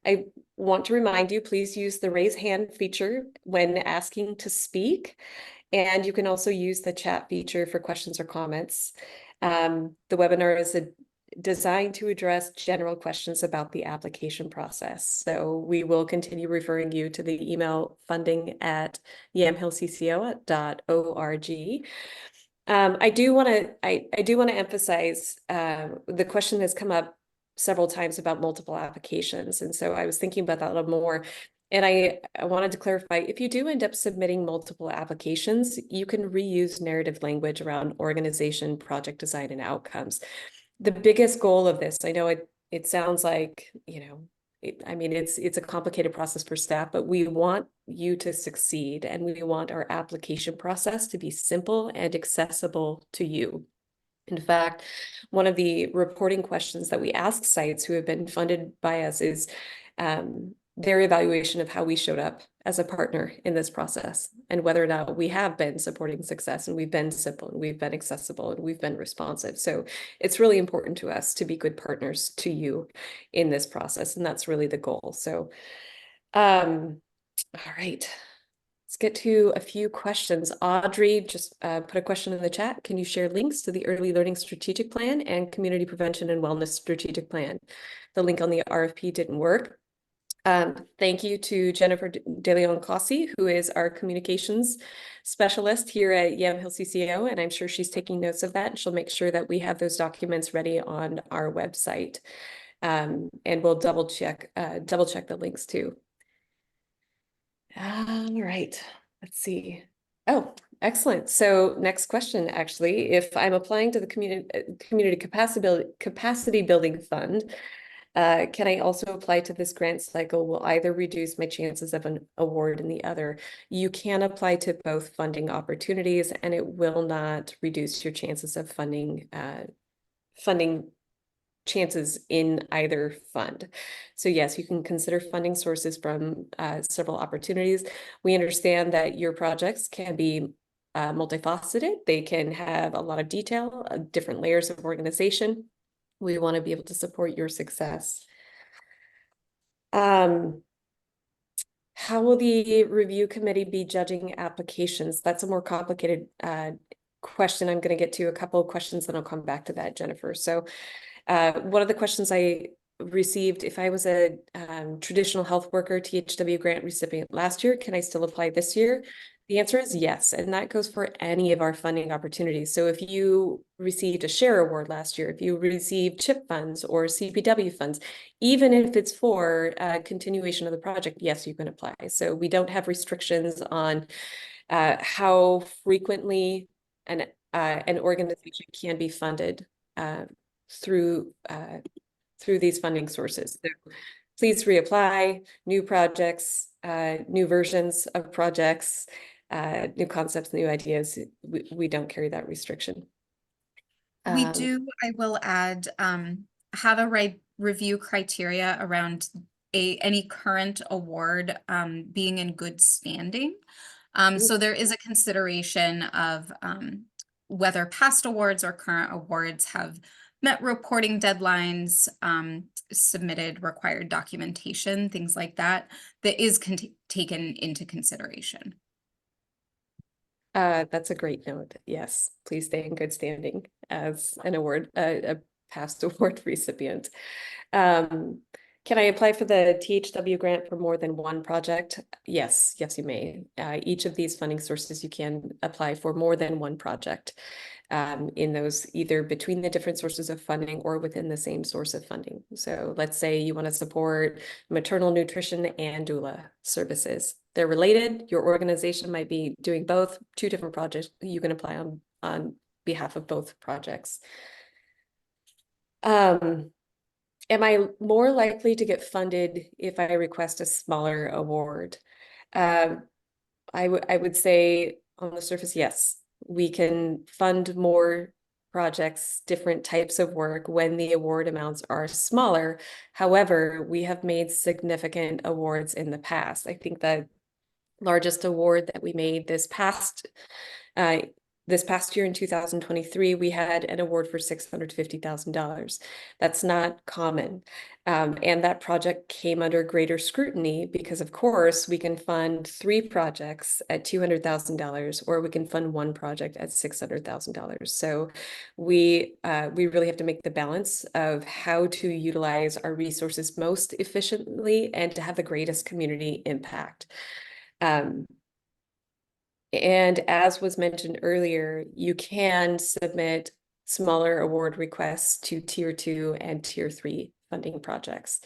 I want to remind you, please use the raise hand feature when asking to speak. And you can also use the chat feature for questions or comments. The webinar is designed to address general questions about the application process. So we will continue referring you to the email funding@yamhillcco.org. I do want to emphasize the question has come up several times about multiple applications. And so I was thinking about that a little more. And I wanted to clarify, if you do end up submitting multiple applications, you can reuse narrative language around organization, project design, and outcomes. The biggest goal of this, I know it sounds like, it's a complicated process for staff, but we want you to succeed, and we want our application process to be simple and accessible to you. In fact, one of the reporting questions that we ask sites who have been funded by us is their evaluation of how we showed up as a partner in this process, and whether or not we have been supporting success, and we've been simple, and we've been accessible, and we've been responsive. So it's really important to us to be good partners to you in this process, and that's really the goal. So, all right. Let's get to a few questions. Audrey just put a question in the chat. Can you share links to the Early Learning Strategic Plan and Community Prevention and Wellness Strategic Plan? The link on the RFP didn't work. Thank you to Jennifer De Leon Cossi, who is our communications specialist here at Yamhill CCO, and I'm sure she's taking notes of that, and she'll make sure that we have those documents ready on our website. And we'll double check the links too. All right, let's see. Oh, excellent. So next question, actually, if I'm applying to the community capacity building fund, can I also apply to this grant cycle? Will either reduce my chances of an award in the other? You can apply to both funding opportunities, and it will not reduce your chances of funding chances in either fund. So yes, you can consider funding sources from several opportunities. We understand that your projects can be multifaceted. They can have a lot of detail, different layers of organization. We want to be able to support your success. How will the review committee be judging applications? That's a more complicated question. I'm going to get to a couple of questions, then I'll come back to that, Jennifer. So one of the questions I received, if I was a traditional health worker THW grant recipient last year, can I still apply this year? The answer is yes, and that goes for any of our funding opportunities. So if you received a share award last year, if you received CHIP funds or CPW funds, even if it's for continuation of the project, yes, you can apply. So we don't have restrictions on how frequently an organization can be funded through these funding sources. So please reapply, new projects, new versions of projects, new concepts, new ideas. We don't carry that restriction. We do, I will add, have a review criteria around any current award being in good standing. So there is a consideration of whether past awards or current awards have met reporting deadlines, submitted required documentation, things like that, that is taken into consideration. That's a great note. Yes, please stay in good standing as an award, a past award recipient. Can I apply for the THW grant for more than one project? Yes, you may. Each of these funding sources, you can apply for more than one project in those, either between the different sources of funding or within the same source of funding. So let's say you want to support maternal nutrition and doula services. They're related. Your organization might be doing both, two different projects. You can apply on behalf of both projects. Am I more likely to get funded if I request a smaller award? I would say on the surface, yes. We can fund more projects, different types of work when the award amounts are smaller. However, we have made significant awards in the past. I think the largest award that we made this past year in 2023, we had an award for $650,000. That's not common. And that project came under greater scrutiny because, of course, we can fund 3 projects at $200,000, or we can fund 1 project at $600,000. So we really have to make the balance of how to utilize our resources most efficiently and to have the greatest community impact. And as was mentioned earlier, you can submit smaller award requests to tier 2 and tier 3 funding projects.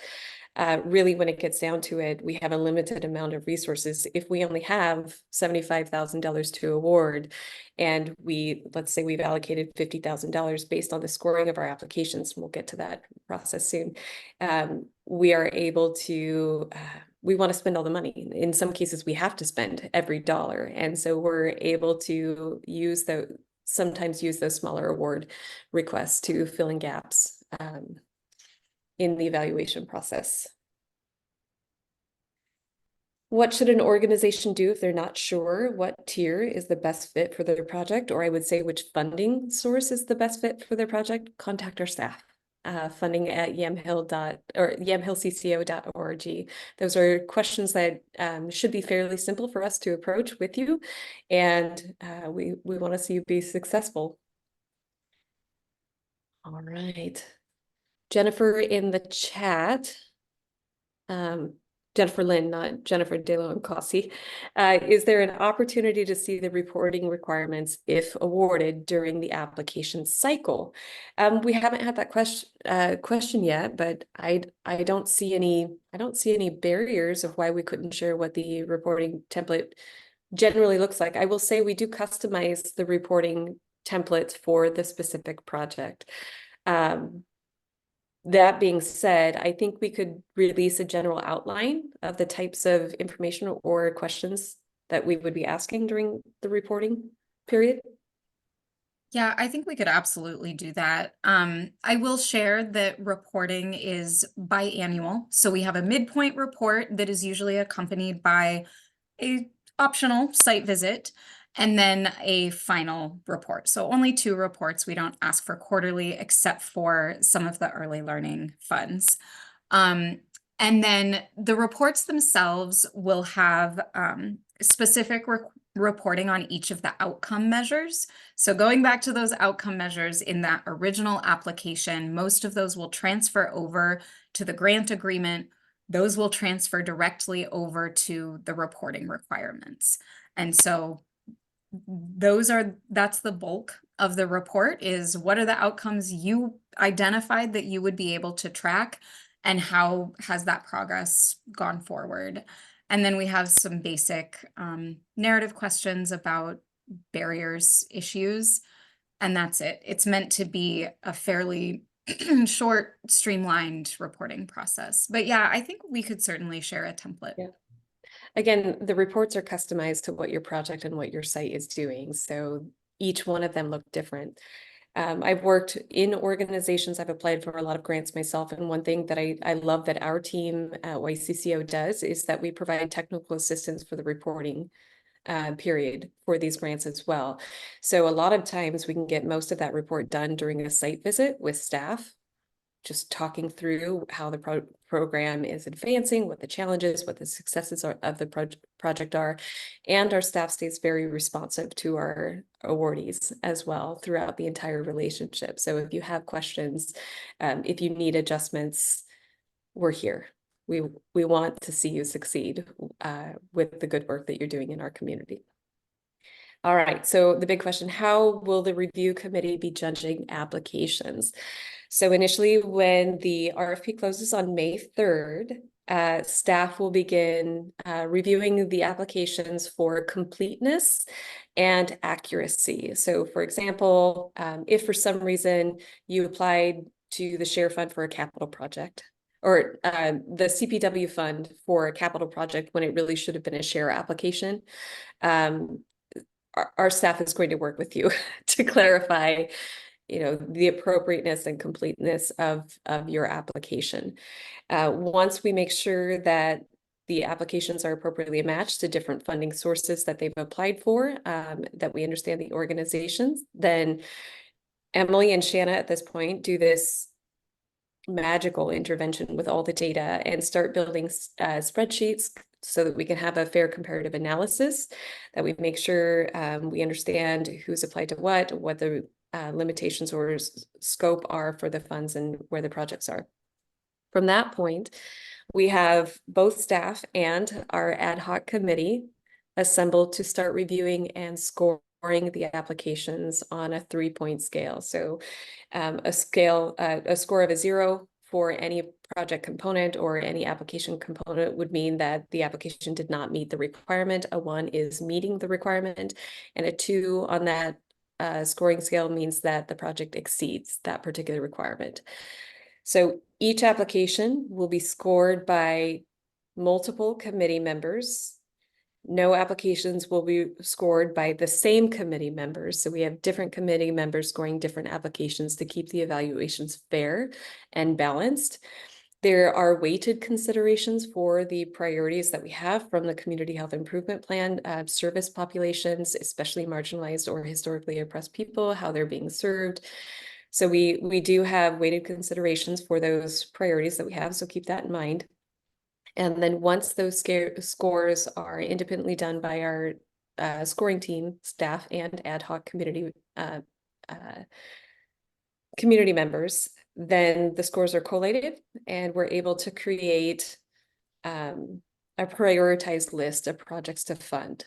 Really, when it gets down to it, we have a limited amount of resources. If we only have $75,000 to award, and let's say we've allocated $50,000 based on the scoring of our applications, we'll get to that process soon. We are able to, we want to spend all the money. In some cases, we have to spend every dollar. And so we're able to sometimes use those smaller award requests to fill in gaps in the evaluation process. What should an organization do if they're not sure what tier is the best fit for their project? Or I would say which funding source is the best fit for their project? Contact our staff. Funding at yamhillcco.org. Those are questions that should be fairly simple for us to approach with you. And we want to see you be successful. All right. Jennifer in the chat, Jennifer Lynn, not Jennifer DeLo and Cossi. Is there an opportunity to see the reporting requirements if awarded during the application cycle? We haven't had that question yet, but I don't see any barriers of why we couldn't share what the reporting template generally looks like. I will say we do customize the reporting templates for the specific project. That being said, I think we could release a general outline of the types of information or questions that we would be asking during the reporting period. Yeah, I think we could absolutely do that. I will share that reporting is biannual. So we have a midpoint report that is usually accompanied by a optional site visit and then a final report. So only 2 reports. We don't ask for quarterly except for some of the early learning funds. And then the reports themselves will have specific reporting on each of the outcome measures. So going back to those outcome measures in that original application, most of those will transfer over to the grant agreement. Those will transfer directly over to the reporting requirements. And so that's the bulk of the report, is what are the outcomes you identified that you would be able to track, and how has that progress gone forward? And then we have some basic narrative questions about barriers, issues, and that's it. It's meant to be a fairly short, streamlined reporting process. But yeah, I think we could certainly share a template. Yeah. Again, the reports are customized to what your project and what your site is doing. So each one of them look different. I've worked in organizations, I've applied for a lot of grants myself. And one thing that I love that our team at YCCO does is that we provide technical assistance for the reporting period for these grants as well. So a lot of times we can get most of that report done during a site visit with staff, just talking through how the program is advancing, what the challenges, what the successes of the project are. And our staff stays very responsive to our awardees as well throughout the entire relationship. So if you have questions, if you need adjustments, we're here. We want to see you succeed with the good work that you're doing in our community. All right, so the big question, how will the review committee be judging applications? So initially, when the RFP closes on May 3rd, staff will begin reviewing the applications for completeness and accuracy. So for example, if for some reason you applied to the share fund for a capital project, or the CPW fund for a capital project when it really should have been a share application. Our staff is going to work with you to clarify, the appropriateness and completeness of your application. Once we make sure that the applications are appropriately matched to different funding sources that they've applied for, that we understand the organizations, then Emily and Shanna at this point do this magical intervention with all the data and start building spreadsheets so that we can have a fair comparative analysis, that we make sure we understand who's applied to what the limitations or scope are for the funds and where the projects are. From that point, we have both staff and our ad hoc committee assembled to start reviewing and scoring the applications on a 3-point scale. So a score of a 0 for any project component or any application component would mean that the application did not meet the requirement. A 1 is meeting the requirement, and a 2 on that scoring scale means that the project exceeds that particular requirement. So each application will be scored by multiple committee members. No applications will be scored by the same committee members. So we have different committee members scoring different applications to keep the evaluations fair and balanced. There are weighted considerations for the priorities that we have from the Community Health Improvement Plan, service populations, especially marginalized or historically oppressed people, how they're being served. So we do have weighted considerations for those priorities that we have, so keep that in mind. And then once those scores are independently done by our scoring team, staff, and ad hoc community members, then the scores are collated and we're able to create a prioritized list of projects to fund.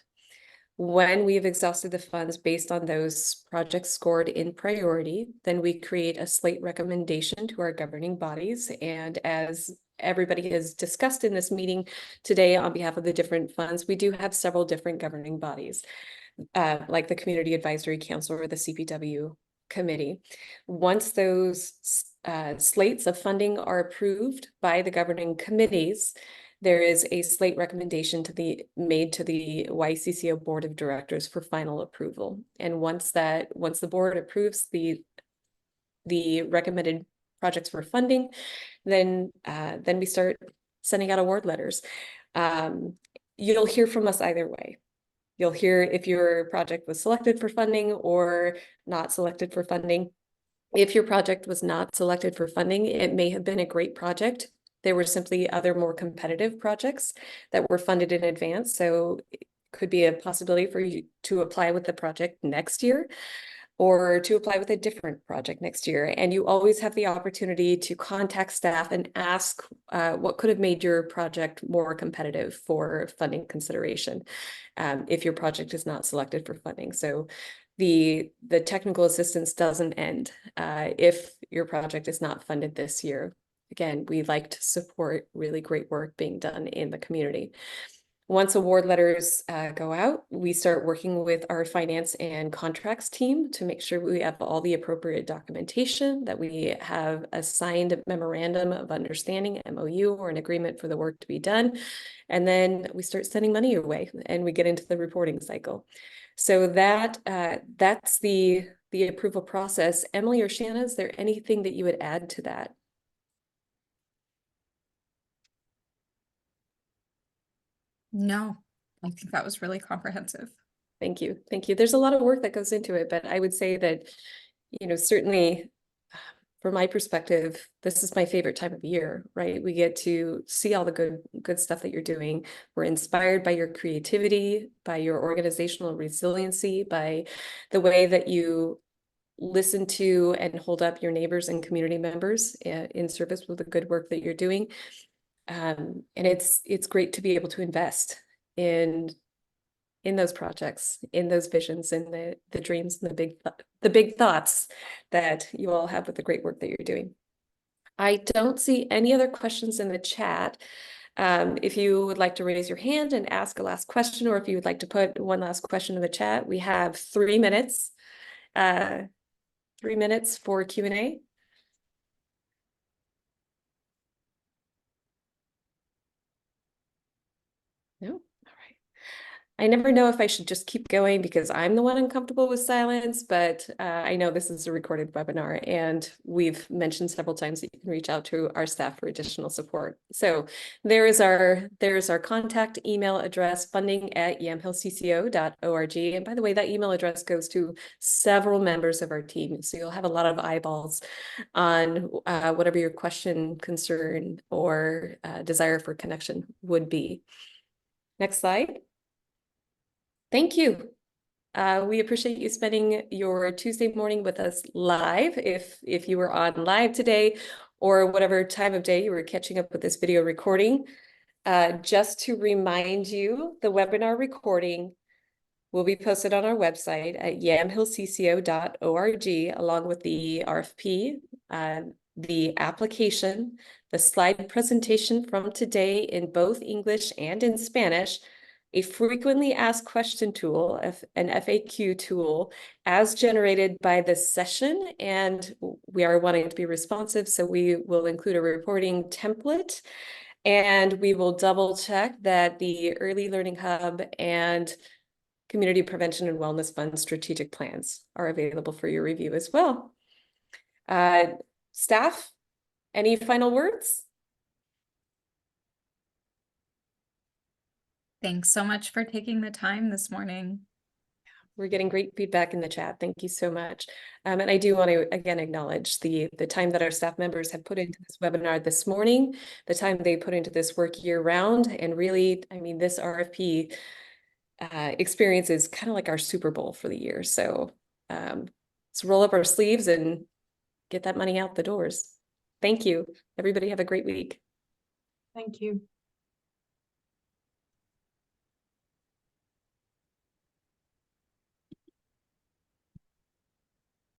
When we've exhausted the funds based on those projects scored in priority, then we create a slate recommendation to our governing bodies. And as everybody has discussed in this meeting today on behalf of the different funds, we do have several different governing bodies, like the Community Advisory Council or the CPW committee. Once those slates of funding are approved by the governing committees, there is a slate recommendation made to the YCCO Board of Directors for final approval. And once the board approves the recommended projects for funding, then we start sending out award letters. You'll hear from us either way. You'll hear if your project was selected for funding or not selected for funding. If your project was not selected for funding, it may have been a great project. There were simply other more competitive projects that were funded in advance. So it could be a possibility for you to apply with the project next year or to apply with a different project next year. And you always have the opportunity to contact staff and ask what could have made your project more competitive for funding consideration if your project is not selected for funding. So the technical assistance doesn't end if your project is not funded this year. Again, we like to support really great work being done in the community. Once award letters go out, we start working with our finance and contracts team to make sure we have all the appropriate documentation, that we have a signed memorandum of understanding, MOU, or an agreement for the work to be done. And then we start sending money your way and we get into the reporting cycle. So that's the approval process. Emily or Shanna, is there anything that you would add to that? No, I think that was really comprehensive. Thank you. Thank you. There's a lot of work that goes into it, but I would say that, certainly from my perspective, this is my favorite time of year, right? We get to see all the good stuff that you're doing. We're inspired by your creativity, by your organizational resiliency, by the way that you listen to and hold up your neighbors and community members in service with the good work that you're doing. And it's great to be able to invest in those projects, in those visions, in the dreams and the big thoughts that you all have with the great work that you're doing. I don't see any other questions in the chat. If you would like to raise your hand and ask a last question, or if you would like to put one last question in the chat, we have 3 minutes. 3 minutes for Q&A. I never know if I should just keep going because I'm the one uncomfortable with silence, but I know this is a recorded webinar and we've mentioned several times that you can reach out to our staff for additional support. So there's our contact email address, funding@yamhillcco.org. And by the way, that email address goes to several members of our team. So you'll have a lot of eyeballs on whatever your question, concern, or desire for connection would be. Next slide. Thank you. We appreciate you spending your Tuesday morning with us live, if you were on live today, or whatever time of day you were catching up with this video recording. Just to remind you, the webinar recording will be posted on our website at yamhillcco.org, along with the RFP, the application, the slide presentation from today in both English and in Spanish, a frequently asked question tool, an FAQ tool, as generated by this session, and we are wanting to be responsive, so we will include a reporting template, and we will double check that the Early Learning Hub and Community Prevention and Wellness Fund strategic plans are available for your review as well. Staff, any final words? Thanks so much for taking the time this morning. We're getting great feedback in the chat. Thank you so much. And I do want to again acknowledge the time that our staff members have put into this webinar this morning, the time they put into this work year round, and really, I mean, this RFP experience is kind of like our Super Bowl for the year. So let's roll up our sleeves and get that money out the doors. Thank you. Everybody have a great week. Thank you.